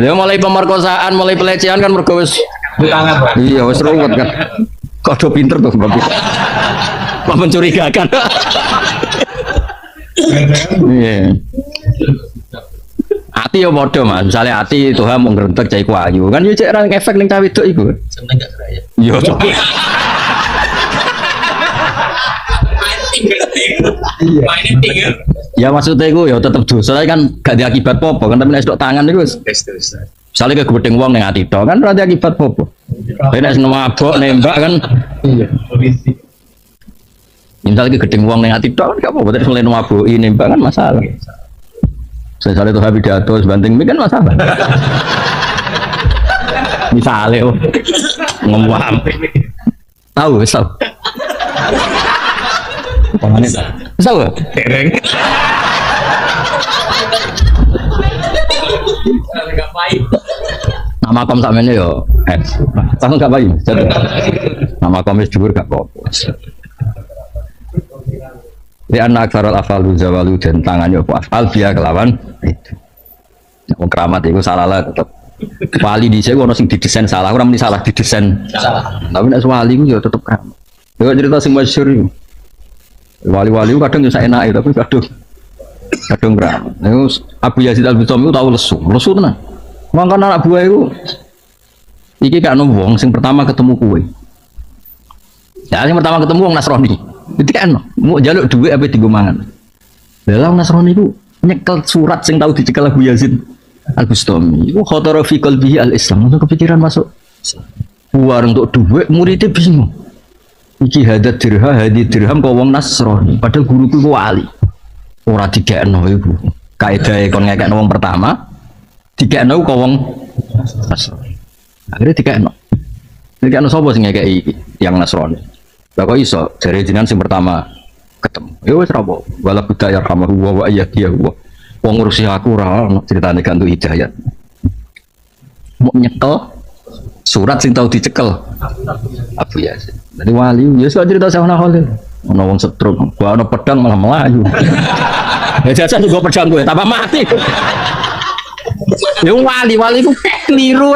Dia mulai pemerkosaan, mulai pelecehan kan mergo wis tangan. Iya, wis ruwet kan. Kok pinter tuh sebab itu. Kok mencurigakan. Iya. Ati ya padha Mas, misalnya ati Tuhan mau ngrentek cai kuayu kan yo cek ra efek ning cawe itu iku. Seneng gak seraya. Yo. Ya maksudnya iku ya tetep dosa kan gak diakibat apa kan tapi nek stok tangan iku wis dosa. Misale kegedeng wong ning ati tok kan ora diakibat apa. Nek seneng mabok nembak kan iya polisi. Misale kegedeng wong ning ati tok kan gak apa-apa nek mulai maboki nembak kan masalah. Misalnya tuh habis pidato sebanting ini kan masalah. Misalnya ngomong tahu tahu pangannya tahu tereng nama kom sama ini yo tahu nggak bayi nama kom is jujur gak kok. Di anak sarol afalu zawalu dan tangannya apa afal via kelawan itu. Wong keramat itu salah lah tetap. Wali di saya orang sing didesain salah, orang ini salah didesain salah. Tapi nek wali itu ya tetap keramat. Yo cerita sing masyhur itu. Wali-wali itu kadang bisa enak tapi kadang keramat. Abu Yazid Al-Bustami itu tahu lesu tenan. Mangkane anak buah itu iki gak ono wong sing pertama ketemu kue. Ya sing pertama ketemu wong Nasrani. Itu kan mau jaluk duit apa digo mangan. Lah Nasrani itu nyekel surat sing tahu dicekel Abu Yazid Al-Bustami. Iku khatara fi qalbihi al-Islam. Langsung kepikiran masuk. Warung untuk duit muridnya bingung. Iki hadat dirham kok wong Nasrani. Padahal guruku ku wali. Ora digekno iku. Kaedahe kon ngekekno wong pertama, digekno kok wong Nasrani. Akhirnya digekno. Digekno sapa sing ngekeki yang Nasrani? Lah kok iso jare jenengan sing pertama ketemu. Ya wis ra apa. Wala budaya rahmahu wa ayyadiya wa. Wong ngurusi aku ora ono critane gak entuk hidayat. Mau nyekel surat sing tau dicekel Abu Yazid. Dari wali ya sok cerita sama Khalil. Ono wong stroke, gua ono pedang malah melayu. Ya jajan juga pedang gue, tambah mati. Ya wali ku keliru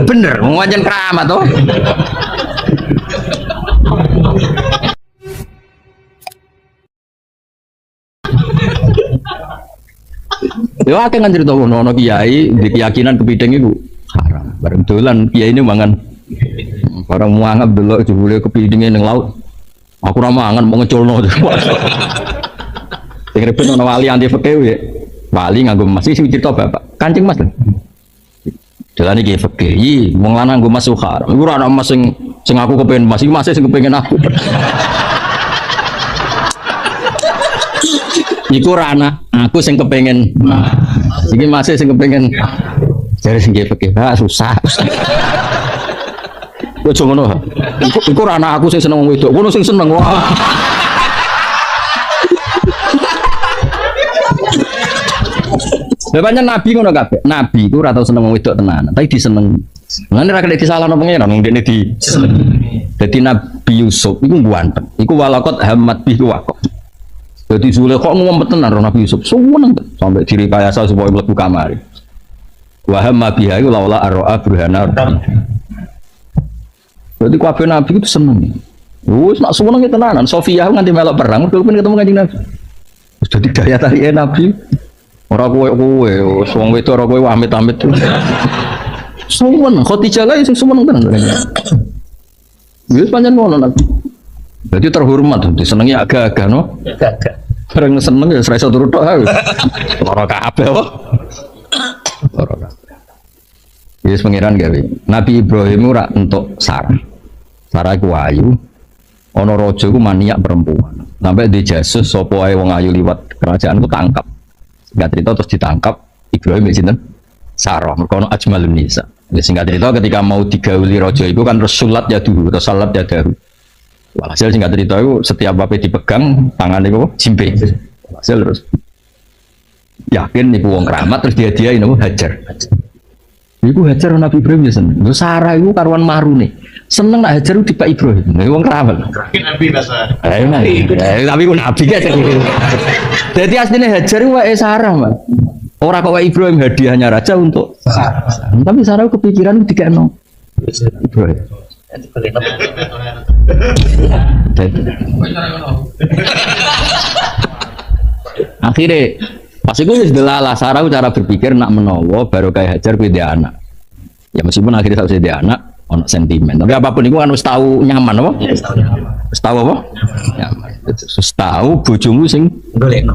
bener, wong wajan keramat toh. Ya akeh kan cerita ono kiai di keyakinan kepiting itu haram. Bareng dolan kiai ini mangan. Barang muangap delok jebule kepitinge ning laut. Aku ora mangan mau ngeculno. Sing ribet ono wali anti fikih ya. Wali nganggo emas iki cerita Bapak. Kancing Mas. Jalan iki fikih, wong lanang nggo emas haram. Iku ora ono emas sing aku kepengin emas, iki emas sing kepengin aku. Iku rana, aku sing kepengen. Iki masih sing kepengen. Jare sing fikih, susah. Ojo ngono. Iku rana aku sing seneng wong wedok. Ngono sing seneng. Wah. Bapaknya Nabi ngono kabeh. Nabi iku ora tau seneng wong wedok tenan, tapi diseneng. Mulane ra kena disalahno pangeran wong dene di. Dadi Nabi Yusuf iku ganteng. Iku walakot hammat bi waqo. Dadi Zulaikha ngumpet tenan karo Nabi Yusuf. Suweneng sampai dirikayasa supaya mlebu kamar. Wa hamma biha iku laula ar'a burhana. Dadi kabeh Nabi itu seneng. Wis nak suweneng tenanan. Sofia nganti melok perang mergo ketemu Kanjeng Nabi. Wis dadi daya tarike Nabi. Ora kowe wis wong wedok ora kowe amit-amit. Suweneng Khadijah kae sing suweneng tenan. Wis pancen ngono Nabi. Jadi terhormat, disenengi agak-agak no.
Agak.
Bareng seneng ya ora iso turu tok ae. Ora kabeh kok. Ora kabeh. Yes pangeran gawe. Nabi Ibrahim ora entuk Sarah. Sarah iku ayu. Ana raja iku maniak perempuan. Sampai dijasus sapa wae wong ayu liwat kerajaan ku tangkap. Singkat cerita terus ditangkap Ibrahim sinten? Sarah. Mergo ana ajmalun nisa. Singkat cerita ketika mau digauli raja itu kan terus sulat ya dulu, terus salat ya dahulu. Walhasil singkat cerita itu setiap apa dipegang tangan itu jimpe. Walhasil terus yakin ibu wong keramat terus dia itu hajar. Iku hajar Nabi Ibrahim ya seneng. Sarah itu karuan maru nih. Seneng nak hajar di Pak Ibrahim. Nih wong keramat.
Nabi rasa.
Tapi ku nabi kan. Jadi aslinya hajar itu wae Sarah mah. Orang kok Ibrahim hadiahnya raja untuk Sarah. Tapi Sarah kepikiran dikeno Ibrahim. Akhirnya pas itu sudah Sarah cara berpikir nak menowo baru kayak Hajar beda anak. Ya meskipun akhirnya saya dia anak, ono sentimen. Tapi apapun itu kan harus tahu nyaman apa? Harus tahu apa? Nyaman. Harus tahu bojomu sing golek.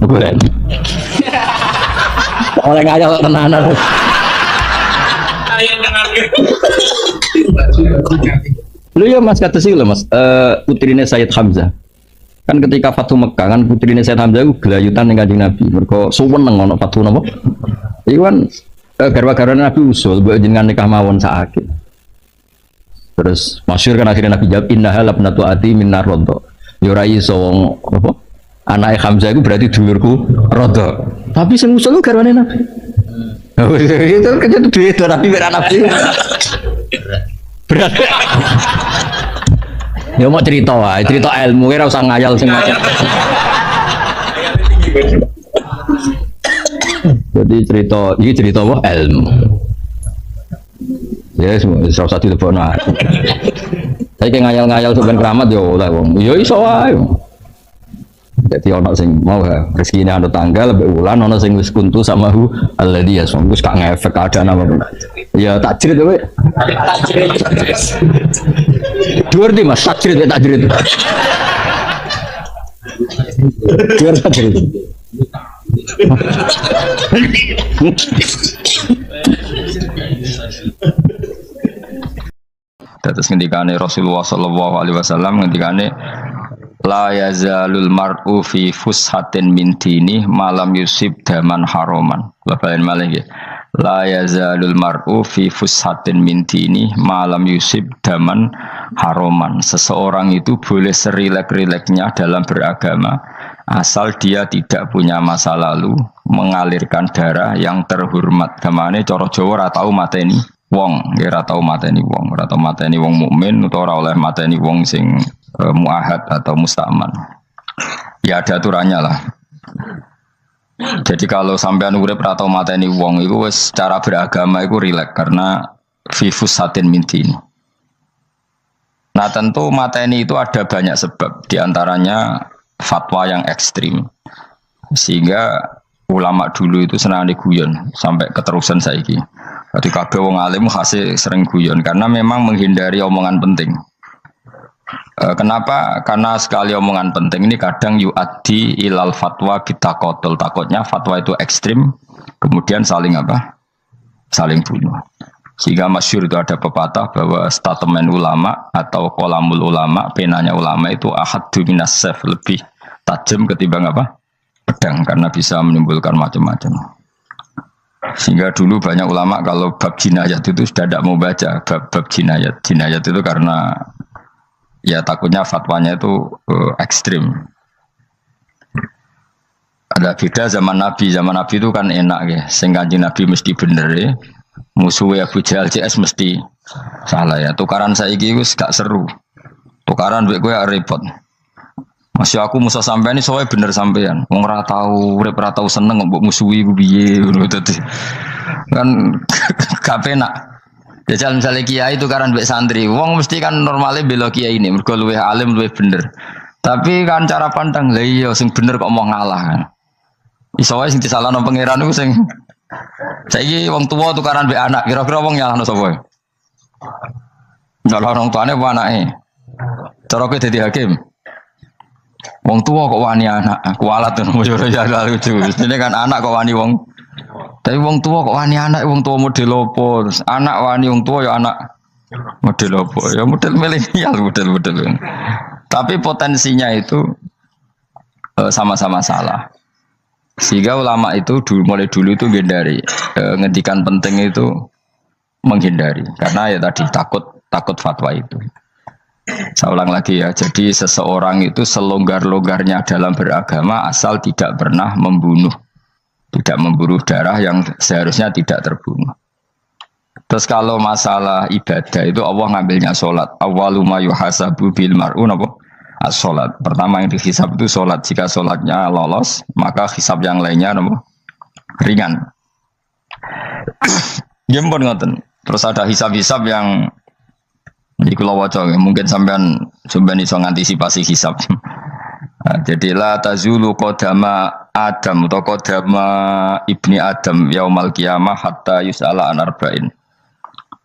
Oleh ngayal tenanan. Lu ya Mas kata sih Mas, putrinya Sayyid Hamzah. Kan ketika Fatu Mekah kan putrinya Sayyid Hamzah itu gelayutan dengan Kanjeng Nabi. Mergo suweneng ono Fatu napa? Iku kan garwa-garwa Nabi usul mbok jenengan nikah mawon sakit. Terus masyhur kan akhirnya Nabi jawab innaha labnatu ati minar rodho. Ya ora iso wong apa? Anake Hamzah itu berarti dulurku rodho. Tapi sing usul ku garwane Nabi. Itu kerja duit Nabi berak Nabi. Berat. Ya mau cerita wae, cerita ilmu ora usah ngayal sing macam. Jadi ini cerita apa? Ilmu. Ya semua salah satu telepon. Tapi kayak ngayal-ngayal sebenarnya keramat yo lah wong. Yo iso wae. Jadi ono sing mau rezekine anu tanggal lebih ulan ono sing wis kuntu sama hu alladhi yasum wis gak ngefek keadaan apa pun. Ya takjrid kowe. Takjrid. Dhuwur di Mas takjrid takjrid. Dhuwur takjrid. Terus ngendikane Rasulullah sallallahu alaihi wasallam ngendikane la yazalul mar'u fi fushatin min dini malam yusib daman haroman. Bapak malih nggih. La yazalul mar'u fi fushatin min dini malam yusib daman haroman. Seseorang itu boleh serilek-rileknya dalam beragama asal dia tidak punya masa lalu mengalirkan darah yang terhormat. Gamane cara Jawa ora tau mateni wong, ya ora tau mateni wong, ora tau mateni wong mukmin utawa ora oleh mateni wong sing muahad atau musta'man. Ya ada aturannya lah. Jadi kalau sampean urip ora tau mateni wong iku wis cara beragama iku rileks karena fifus satin mintin. Nah tentu mateni itu ada banyak sebab, diantaranya fatwa yang ekstrim. Sehingga ulama dulu itu senang guyon sampai keterusan saiki. Jadi kabeh wong alim hasil sering guyon karena memang menghindari omongan penting. Kenapa? Karena sekali omongan penting ini kadang yu'addi ilal fatwa kita kotul. Takutnya fatwa itu ekstrim, kemudian saling apa? Saling bunuh. Sehingga masyhur itu ada pepatah bahwa statement ulama atau kolamul ulama, penanya ulama itu ahaddu minas sayf, lebih tajam ketimbang apa? Pedang, karena bisa menimbulkan macam-macam. Sehingga dulu banyak ulama kalau bab jinayat itu sudah tidak mau baca bab jinayat. Jinayat itu karena ya takutnya fatwanya itu ekstrim. Ada beda zaman Nabi itu kan enak ya. Sing Kanjeng Nabi mesti bener ya. Musuhnya Abu Jahal CS mesti salah ya. Tukaran saiki wis gak seru. Tukaran duit gue repot. Masih aku musuh sampean ini soalnya bener sampean. Wong ora tau urip ora tau seneng mbok musuhi ku piye ngono dadi. Kan gak penak. Jajal misalnya kiai tukaran duit santri, wong mesti kan normalnya bela kiai ini, mergo luwih alim luwih bener. Tapi kan cara pandang lah iya sing bener kok mau ngalah kan. Iso wae sing disalahno pangeran iku sing saiki wong tua tukaran mbek anak, kira-kira wong nyalahno sapa? Nyalahno wong tuane apa anake? Cara kowe dadi hakim. Wong tua kok wani anak, kualat ngono yo ya lucu. Ini kan anak kok wani wong. Tapi wong tua kok wani anak, wong tua model opo? Terus anak wani wong tua ya anak model opo? Ya model milenial model. Tapi potensinya itu sama-sama salah. Sehingga ulama itu mulai dulu itu menghindari ngendikan penting itu menghindari karena ya tadi takut fatwa itu. Saya ulang lagi ya. Jadi seseorang itu selonggar-longgarnya dalam beragama asal tidak pernah membunuh, tidak memburu darah yang seharusnya tidak terbunuh. Terus kalau masalah ibadah itu Allah ngambilnya sholat. Awwalu ma yuhasabu bil mar'u napa? As-sholat. Pertama yang dihisab itu sholat. Jika sholatnya lolos, maka hisab yang lainnya napa? Ringan. Gempon ngoten. Terus ada hisab-hisab yang di kula waca mungkin sampean iso ngantisipasi hisab. Jadi la tazulu qadama Adam atau qadama ibni Adam yaumal qiyamah hatta yus'ala an arba'in.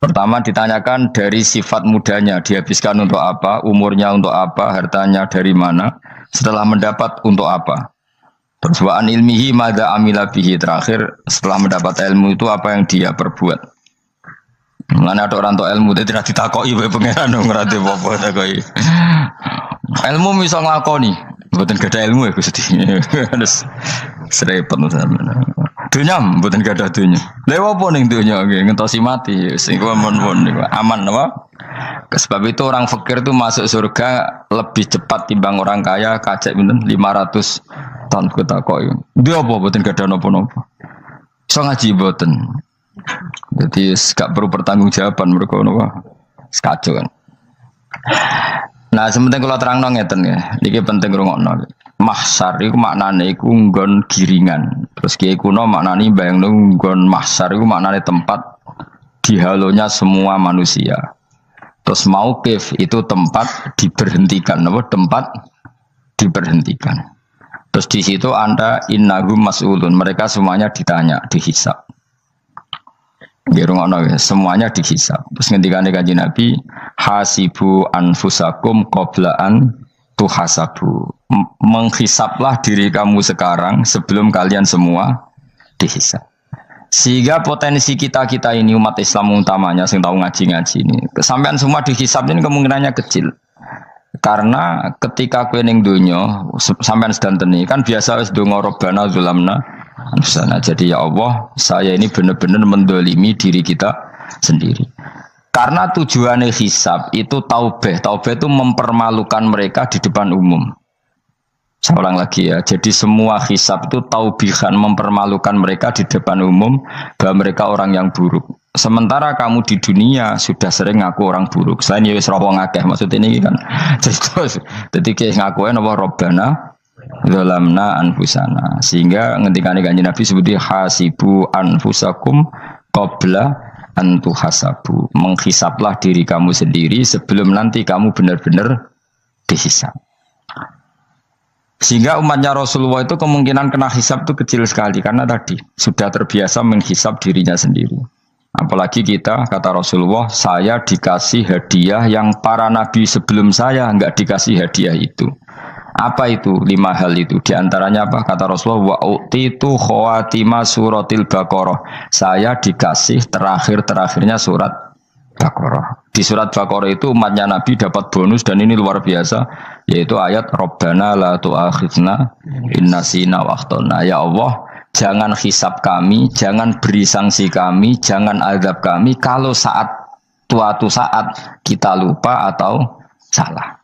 Pertama ditanyakan dari sifat mudanya, dihabiskan untuk apa, umurnya untuk apa, hartanya dari mana, setelah mendapat untuk apa. Terus wa an ilmihi madza amila bihi, terakhir setelah mendapat ilmu itu apa yang dia perbuat. Mulane ada orang tok ilmu tidak ditakoki wae pangeran ngrate apa takoki. Ilmu iso nglakoni, mboten gadah ilmu ya Gusti. Terus serepet sampeyan. Dunya mboten gadah dunya. Lha apa ning dunya nggih ngentosi mati sing aman apa? Sebab itu orang fakir itu masuk surga lebih cepat timbang orang kaya kacek pinten 500 tahun kutakoki. Dia apa mboten gadah napa-napa. Iso ngaji mboten. Jadi gak perlu pertanggungjawaban mereka napa sekacau kan. Nah, sementing kalau terangno ngeten ya. Iki penting rungokno. Mahsyar iku maknane iku nggon giringan. Terus kiai kuno maknane bayangno nggon mahsyar iku maknane tempat dihalonya semua manusia. Terus mauqif itu tempat diberhentikan, napa tempat diberhentikan. Terus di situ Anda innahum mas'ulun, mereka semuanya ditanya, dihisab. Semuanya dihisab. Terus ngendikane Kanjeng Nabi, hasibu anfusakum qabla an tuhasabu. Menghisablah diri kamu sekarang sebelum kalian semua dihisab. Sehingga potensi kita ini umat Islam utamanya sing tahu ngaji-ngaji ini, kesampean semua dihisab ini kemungkinannya kecil. Karena ketika kowe ning donya sampean sedantene kan biasa wis donga robbana zulamna anfusana. Jadi ya Allah, saya ini benar-benar mendolimi diri kita sendiri. Karena tujuannya hisab itu taubah. Taubah itu mempermalukan mereka di depan umum. Saya ulang lagi ya. Jadi semua hisab itu taubihan, mempermalukan mereka di depan umum bahwa mereka orang yang buruk. Sementara kamu di dunia sudah sering ngaku orang buruk. Selain ya wis wong akeh maksud ini kan. Jadi kayak ngakuin apa robbana zalamna anfusana. Sehingga ngendikane Kanjeng Nabi sebuti hasibu anfusakum qabla an tuhasabu. Menghisablah diri kamu sendiri sebelum nanti kamu benar-benar dihisab. Sehingga umatnya Rasulullah itu kemungkinan kena hisab itu kecil sekali karena tadi sudah terbiasa menghisab dirinya sendiri. Apalagi kita, kata Rasulullah, saya dikasih hadiah yang para nabi sebelum saya enggak dikasih hadiah itu. Apa itu? 5 hal itu. Di antaranya apa? Kata Rasulullah, wa utitu khawatima suratil Baqarah. Saya dikasih terakhir-terakhirnya surat Baqarah. Di surat Baqarah itu umatnya Nabi dapat bonus dan ini luar biasa, yaitu ayat Rabbana la tu'akhidna in nasina wa akhtana. Ya Allah, jangan hisab kami, jangan beri sanksi kami, jangan azab kami kalau suatu saat kita lupa atau salah.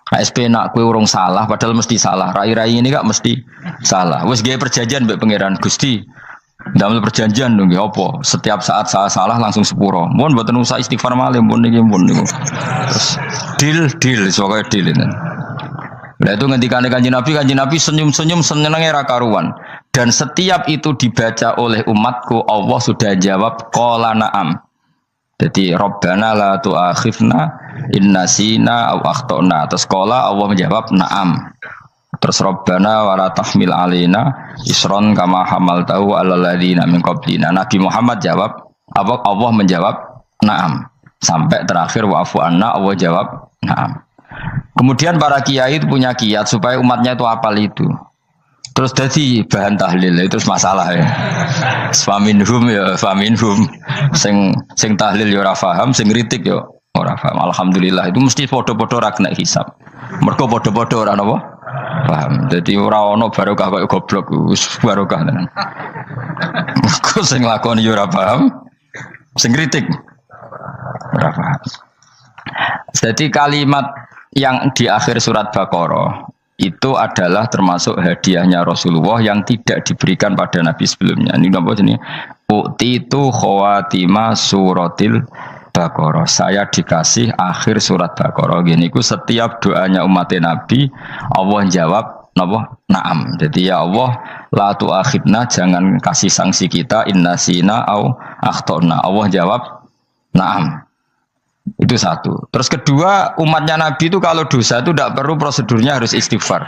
KSP nak kue urung salah, padahal mesti salah. Rai-rai ini gak mesti salah. Wes gaya perjanjian mbek pangeran Gusti. Dalam perjanjian dong, ya apa? Setiap saat saya salah langsung sepuro. Mohon buatan usah istighfar malih, mohon niki mohon niku. Terus deal, soalnya deal ini. Nah itu ngendikan kanjeng Nabi senyum-senyum senengnya ra karuan. Dan setiap itu dibaca oleh umatku, Allah sudah jawab qala na'am. Jadi Rabbana la tu'akhifna in nasina aw akhtana. Terus qala Allah menjawab na'am. Terus Rabbana wa la tahmil alaina isron kama hamaltahu 'alal ladzina min qablina. Nabi Muhammad jawab apa? Allah menjawab na'am. Sampai terakhir wa'fu anna, Allah jawab na'am. Kemudian para kiai itu punya kiat supaya umatnya itu hafal itu. Terus jadi bahan tahlil itu masalah ya. Faminhum ya faminhum. Sing tahlil ya ora paham, sing kritik ya ora paham. Alhamdulillah itu mesti podo-podo ra kena hisab. Mergo podo-podo ora napa? Paham. Jadi ora ono barokah kaya goblok wis barokah tenan. Mergo sing lakoni ya ora paham, sing kritik ora paham. Jadi kalimat yang di akhir surat Baqarah itu adalah termasuk hadiahnya Rasulullah yang tidak diberikan pada Nabi sebelumnya. Ini apa ini? Utitu khawatima suratil Baqarah. Saya dikasih akhir surat Baqarah. Gini, ku setiap doanya umat Nabi, Allah jawab napa? Naam. Jadi ya Allah, la tu'akhidna, jangan kasih sanksi kita innasina au akhtona. Allah jawab naam. Itu satu. Terus kedua, umatnya Nabi itu kalau dosa itu tidak perlu prosedurnya harus istighfar.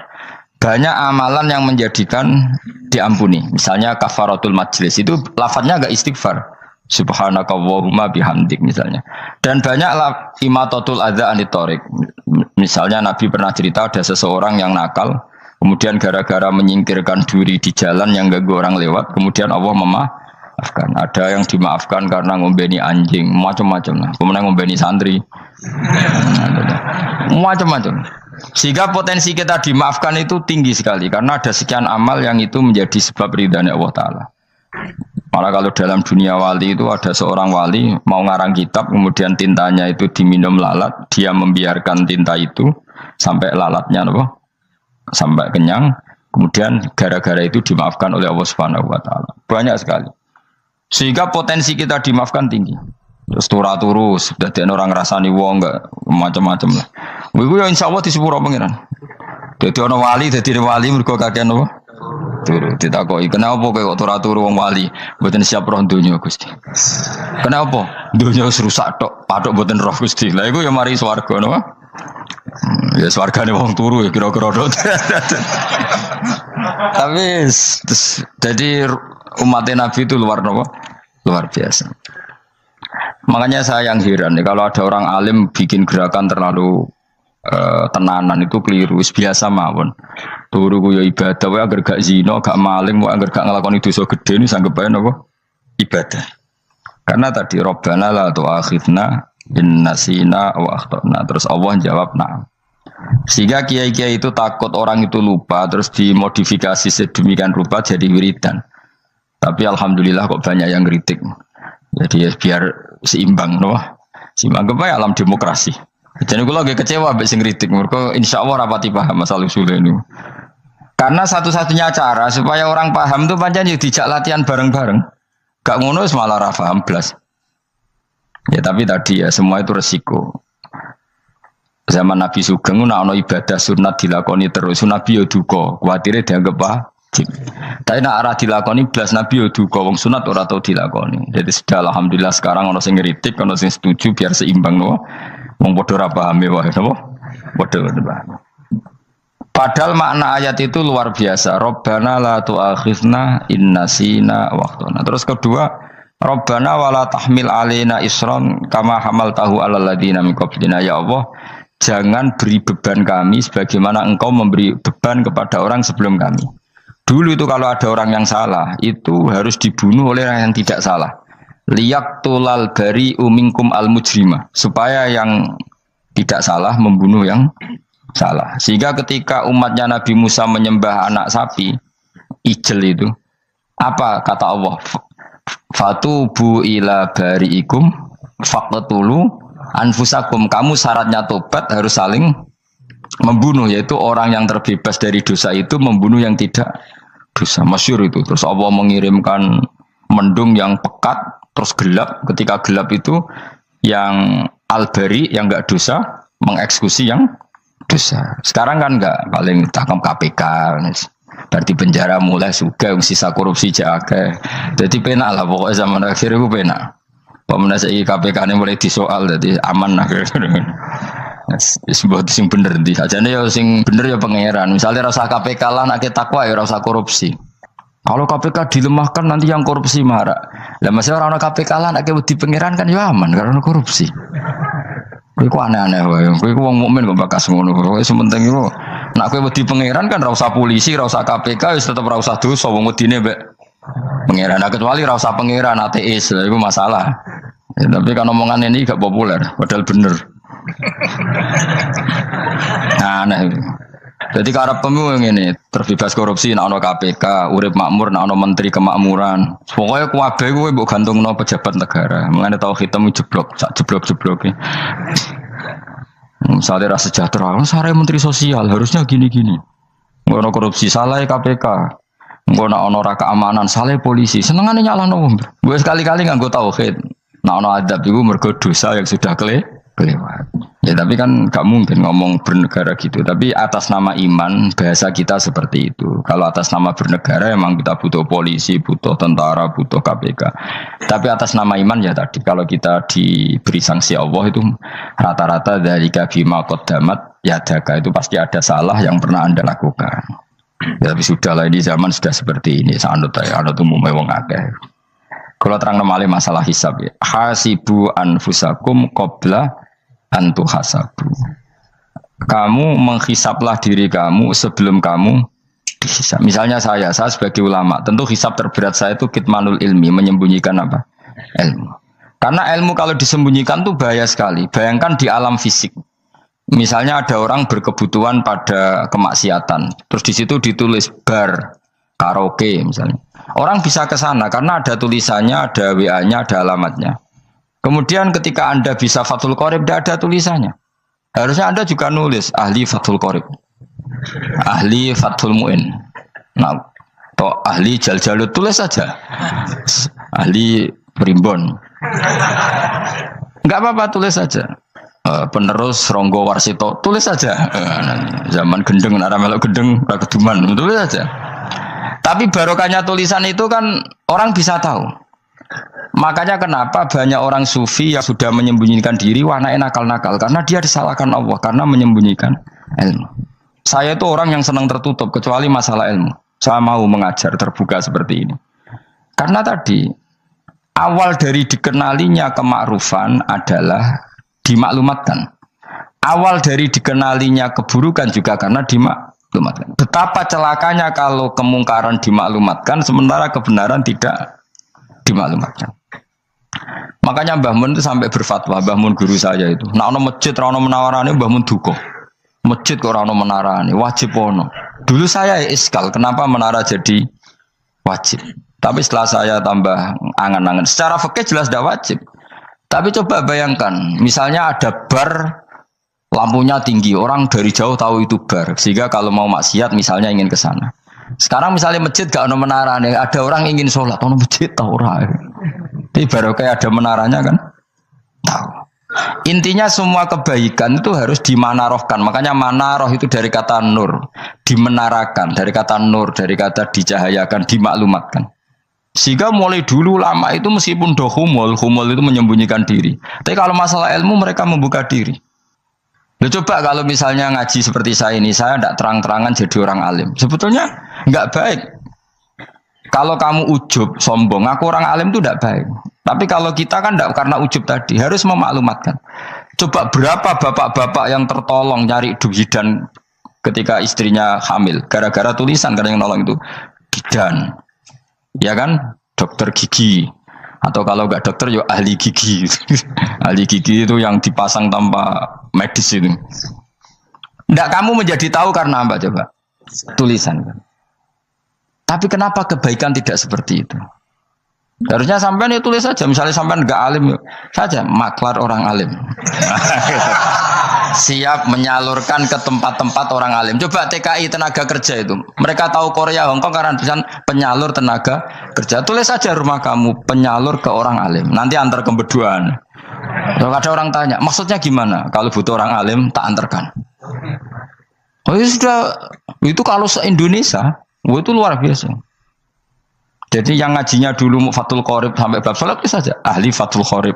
Banyak amalan yang menjadikan diampuni. Misalnya kafaratul majlis itu lafadznya agak istighfar. Subhanakallahumma bihamdik misalnya. Dan banyak imatatul adza anit thoriq. Misalnya Nabi pernah cerita ada seseorang yang nakal, kemudian gara-gara menyingkirkan duri di jalan yang ganggu orang lewat, kemudian Allah memaafkan. Ada yang dimaafkan karena ngombeni anjing, macam-macam lah. Kemudian ngombeni santri, macam-macam. Sehingga potensi kita dimaafkan itu tinggi sekali karena ada sekian amal yang itu menjadi sebab ridhanya Allah Taala. Malah kalau dalam dunia wali itu ada seorang wali mau ngarang kitab, kemudian tintanya itu diminum lalat, dia membiarkan tinta itu sampai lalatnya sampai kenyang, kemudian gara-gara itu dimaafkan oleh Allah Subhanahu Wa Taala. Banyak sekali. Sehingga potensi kita dimaafkan tinggi. Terus turu sudah ada orang rasani wong enggak macam-macam lah. Iku ya insyaallah di sepuro pangeran. Dadi ana wali mergo kakean apa? Turu ditakoki, "Kenapa kok turu wong wali? Mboten siap roh donya, Gusti." "Kenapa?" "Donya wis rusak tok, patok mboten roh, Gusti." Lah iku ya mari swarga napa? Ya swargane wong turu ya kira-kira tok. Tapi jadi umat Nabi itu luar biasa. Makanya saya yang heran nih kalau ada orang alim bikin gerakan terlalu tenanan itu keliru. Biasa mawon. Turu ku ya ibadah, wae agar gak zina, gak maling, wae agar gak nglakoni dosa gede ini sanggep bae napa? Ibadah. Karena tadi Rabbana la tu'akhidna in nasina wa akhtana. Terus Allah jawab na'am. Sehingga kiai-kiai itu takut orang itu lupa terus dimodifikasi sedemikian rupa jadi wiridan. Tapi alhamdulillah kok banyak yang kritik. Jadi ya biar seimbang, seimbang kepada alam demokrasi. Jadi kalau lagi kecewa mbek sing kritik, mergo insyaallah rapati paham masalah usul ini. Karena satu-satunya cara supaya orang paham tuh pancen yo dijak latihan bareng-bareng. Gak ngono wis malah ra paham blas. Ya tapi tadi ya semua itu resiko. Zaman Nabi Sugeng ana ibadah sunat dilakoni terus, Nabi yo duka, kuwatire dianggap wajib. Tapi nek ora dilakoni blas Nabi yo duka, wong sunat ora tau dilakoni. Jadi sudah alhamdulillah sekarang ana sing ngritik, ana sing setuju biar seimbang no. Wong padha ora paham wae napa? Padha paham. Padahal makna ayat itu luar biasa. Rabbana la tu'akhizna in nasina wa akhtana. Terus kedua, Rabbana wala tahmil alaina isron kama hamaltahu 'alal ladzina min qablina. Ya Allah, jangan beri beban kami sebagaimana engkau memberi beban kepada orang sebelum kami. Dulu itu kalau ada orang yang salah, itu harus dibunuh oleh orang yang tidak salah. Liyaqtulal bari uminkum al mujrima, supaya yang tidak salah membunuh yang salah. Sehingga ketika umatnya Nabi Musa menyembah anak sapi, ijel itu, apa kata Allah? Fatubu ila bariikum faqtulu anfusakum. Kamu syaratnya tobat harus saling membunuh, yaitu orang yang terbebas dari dosa itu membunuh yang tidak dosa. Masyhur itu. Terus Allah mengirimkan mendung yang pekat terus gelap. Ketika gelap itu yang al-bari yang enggak dosa mengeksekusi yang dosa. Sekarang kan enggak, paling tangkap KPK. Berarti penjara mulai juga sisa korupsi jaga. Jadi penak lah pokoknya zaman akhir itu penak. Pemenang saya KPK ini mulai disoal, jadi aman lah. Sebuah sing bener di aja nih ya sing bener ya pangeran. Misalnya rasa KPK lah nak takwa ya rasa korupsi. Kalau KPK dilemahkan nanti yang korupsi marah. Lah masalah orang KPK lah nak di pangeran kan ya aman karena korupsi. Iku aneh-aneh wae. Iku wong mukmin kok bakas ngono. Pokoke sementing iku nak kowe wedi pangeran kan ra usah polisi, ra usah KPK wis tetep ra usah dosa wong wedine mbek pangeran. Nah, kecuali ra usah pangeran ateis, lha iku masalah. Ya, tapi kan omongan ini gak populer, padahal bener. Nah, aneh. Jadi karep pemilu ini terbebas korupsi, nak ono KPK, urip makmur, nak ono menteri kemakmuran. Pokoknya kuwabe kuwi mbok gantungno pejabat negara. Mengane tau hitam jeblok, sak jeblok-jebloke. Misalnya rasa sejahtera, saya menteri sosial harusnya gini-gini. Ngono korupsi salah KPK. Ngono ono ra keamanan salah polisi. Senengane nyalahno wong. Gue sekali-kali nganggo tauhid. Nah ono adab iku mergo dosa yang sudah kelewat. Ya tapi kan gak mungkin ngomong bernegara gitu. Tapi atas nama iman bahasa kita seperti itu. Kalau atas nama bernegara emang kita butuh polisi, butuh tentara, butuh KPK. Tapi atas nama iman ya tadi kalau kita diberi sanksi Allah itu rata-rata dari bima qaddamat yadaka itu pasti ada salah yang pernah Anda lakukan. Ya, tapi sudahlah ini zaman sudah seperti ini. Sanut ya, anut umumnya wong akeh. Kalau terang nomale masalah hisab ya. Hasibu anfusakum qabla antu hasabu. Kamu menghisaplah diri kamu sebelum kamu dihisap. Misalnya saya sebagai ulama, tentu hisap terberat saya itu kitmanul ilmi, menyembunyikan apa? Ilmu. Karena ilmu kalau disembunyikan tuh bahaya sekali. Bayangkan di alam fisik. Misalnya ada orang berkebutuhan pada kemaksiatan, terus di situ ditulis bar, karaoke misalnya. Orang bisa ke sana karena ada tulisannya, ada WA-nya, ada alamatnya. Kemudian ketika Anda bisa Fathul Qorib, tidak ada tulisannya. Harusnya Anda juga nulis ahli Fathul Qorib, ahli Fathul Mu'in, nah, atau ahli Jaljalut, tulis saja. Ahli Primbon. Enggak apa-apa, tulis saja. Penerus Ronggo Warsito, tulis saja. Zaman gendeng, nara melok gendeng, rakeduman, tulis saja. Tapi barokahnya tulisan itu kan orang bisa tahu. Makanya kenapa banyak orang sufi yang sudah menyembunyikan diri wanaknya nakal-nakal karena dia disalahkan Allah karena menyembunyikan ilmu. Saya itu orang yang senang tertutup kecuali masalah ilmu. Saya mau mengajar terbuka seperti ini. Karena tadi awal dari dikenalinya kemakrufan adalah dimaklumatkan. Awal dari dikenalinya keburukan juga karena dimaklumatkan. Betapa celakanya kalau kemungkaran dimaklumatkan sementara kebenaran tidak dimaklumatkan. Makanya Mbah Mun itu sampai berfatwa, Mbah Mun guru saya itu. Nah, ono masjid ra ono menawarane Mbah Mun duka. Masjid kok ora ono menarane, wajib ono. Dulu saya iskal, kenapa menara jadi wajib? Tapi setelah saya tambah angan-angan, secara fikih jelas tidak wajib. Tapi coba bayangkan, misalnya ada bar lampunya tinggi, orang dari jauh tahu itu bar, sehingga kalau mau maksiat misalnya ingin ke sana. Sekarang misalnya masjid gak ada menara nih, ada orang ingin sholat, ono masjid tahu orang. Tapi baru kayak ada menaranya kan, tahu. Intinya semua kebaikan itu harus dimanarohkan. Makanya manaroh itu dari kata nur, dimenarakan, dari kata nur, dari kata dicahayakan, dimaklumatkan. Sehingga mulai dulu lama itu meskipun humul itu menyembunyikan diri. Tapi kalau masalah ilmu mereka membuka diri. Loh, coba kalau misalnya ngaji seperti saya ini, saya tidak terang-terangan jadi orang alim. Sebetulnya nggak baik. Kalau kamu ujub, sombong, aku orang alim itu tidak baik. Tapi kalau kita kan tidak karena ujub tadi, harus memaklumatkan. Coba berapa bapak-bapak yang tertolong nyari bidan ketika istrinya hamil, gara-gara tulisan karena yang nolong itu bidan, ya kan, dokter gigi. Atau kalau enggak dokter, ya ahli gigi. Ahli gigi itu yang dipasang tanpa medis itu. Enggak, kamu menjadi tahu karena apa coba? Tulisan. Tapi kenapa kebaikan tidak seperti itu? Harusnya sampean ya tulis saja. Misalnya sampean enggak alim saja, maklar orang alim. siap menyalurkan ke tempat-tempat orang alim. Coba TKI tenaga kerja itu. Mereka tahu Korea, Hongkong karena tulisan penyalur tenaga kerja. Tulis saja rumah kamu penyalur ke orang alim. Nanti antar ke berduaan. Kalau ada orang tanya, maksudnya gimana? Kalau butuh orang alim, tak antarkan. Oh ya sudah, itu kalau se-Indonesia, itu luar biasa. Jadi yang ngajinya dulu Fathul Qorib sampai bab sholat itu saja. Ahli Fathul Qorib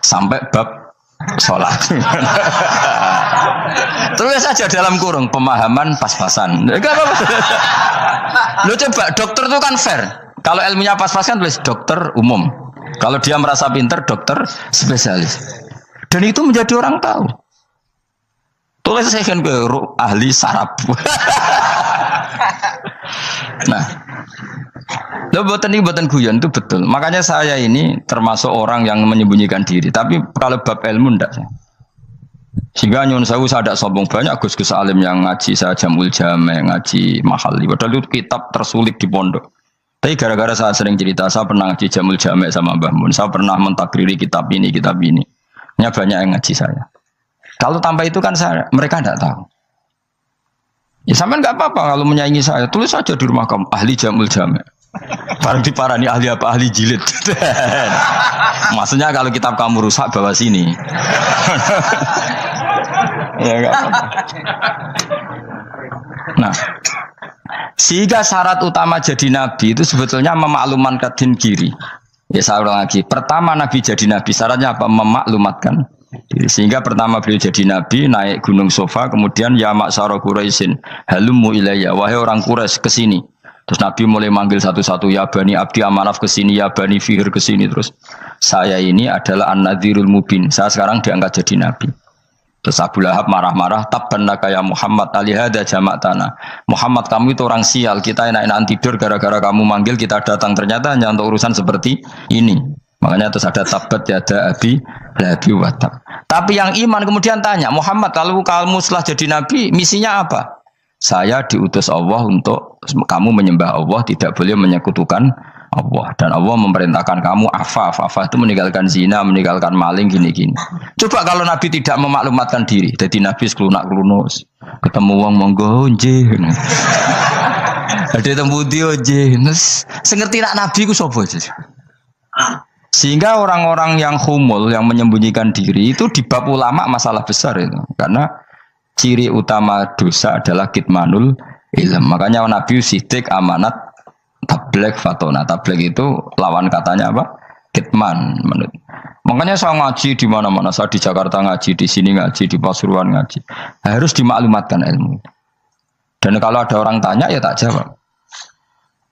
sampai bab sholat. Terus saja dalam kurung pemahaman pas-pasan. Lo coba dokter itu kan fair. Kalau ilmunya pas-pasan tulis dokter umum. Kalau dia merasa pinter dokter spesialis. Dan itu menjadi orang tahu. Tulis saya kan ke ahli saraf. Nah, lo buatan guyon itu betul. Makanya saya ini termasuk orang yang menyembunyikan diri. Tapi kalau bab ilmu enggak. Sehingga nyun saya ada sombong banyak gus-gus alim yang ngaji saya Jamul Jame, ngaji Mahali. Padahal itu kitab tersulit di pondok. Tapi gara-gara saya sering cerita, saya pernah ngaji Jamul Jame sama Mbah Mun. Saya pernah mentakriri kitab ini, kitab ini. Ini banyak yang ngaji saya. Kalau tanpa itu kan mereka tidak tahu. Ya sampean nggak apa-apa kalau menyaingi saya, tulis saja di rumah kamu ahli Jamul Jame. Barang diparani ahli apa? Ahli jilid. Maksudnya kalau kitab kamu rusak bawa sini. Ya enggak apa-apa. Nah, sehingga syarat utama jadi nabi itu sebetulnya memaklumatkan kiri. Ya saya ulang lagi. Pertama nabi jadi nabi syaratnya apa? Memaklumatkan diri. Sehingga pertama beliau jadi nabi naik gunung Sofa, kemudian ya maksara Quraisyin halummu ilayya, wahai orang Quraisy kesini. Terus Nabi mulai manggil satu-satu, ya Bani Abdi Amanaf kesini, ya Bani Fihr kesini. Terus saya ini adalah An-Nadhirul Mubin. Saya sekarang diangkat jadi Nabi. Terus Abu Lahab marah-marah, tabban laka ya Muhammad, alihada jamak tanah. Muhammad kamu itu orang sial, kita enak-enakan tidur gara-gara kamu manggil kita datang. Ternyata hanya untuk urusan seperti ini. Makanya terus ada tabat yada abi labi watab. Tapi yang iman kemudian tanya, Muhammad kalau kamu setelah jadi Nabi, misinya apa? Saya diutus Allah untuk kamu menyembah Allah, tidak boleh menyekutukan Allah. Dan Allah memerintahkan kamu afaf itu meninggalkan zina, meninggalkan maling, gini-gini. Coba kalau Nabi tidak memaklumatkan diri, jadi Nabi seklunak-klunus, ketemu wong monggo nggih. Ada temu dia nggih. Sengerti nak Nabi ku sapa? Sehingga orang-orang yang humul, yang menyembunyikan diri itu di bab ulama masalah besar itu. Karena ciri utama dosa adalah kitmanul ilm. Makanya Nabi sidik amanat tabligh fatona. Tabligh itu lawan katanya apa? Kitman. Makanya saya ngaji di mana-mana. Saya di Jakarta ngaji, di sini ngaji, di Pasuruan ngaji. Harus dimaklumatkan ilmu. Dan kalau ada orang tanya ya tak jawab.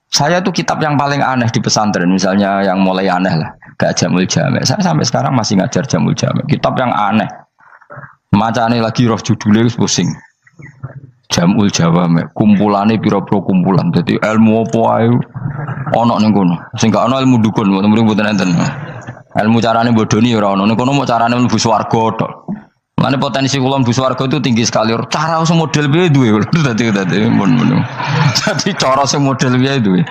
Saya tuh kitab yang paling aneh di pesantren, misalnya yang mulai aneh lah, kayak Jamul Jame. Saya sampai sekarang masih ngajar Jamul Jame. Kitab yang aneh. Macane lagi roh judulnya pusing. Jamul Jawame, kumpulane pira-pira kumpulan. Jadi ilmu apa ae ana ning kono. Sing gak ana ilmu dukun, mboten enten. Ilmu carane bodoni ora ana. Ning kono mau carane mlebu swarga tok. Mane potensi kula mlebu swarga itu tinggi sekali. Cara sing model piye duwe. Dadi mun. Jadi cara sing model piye duwe.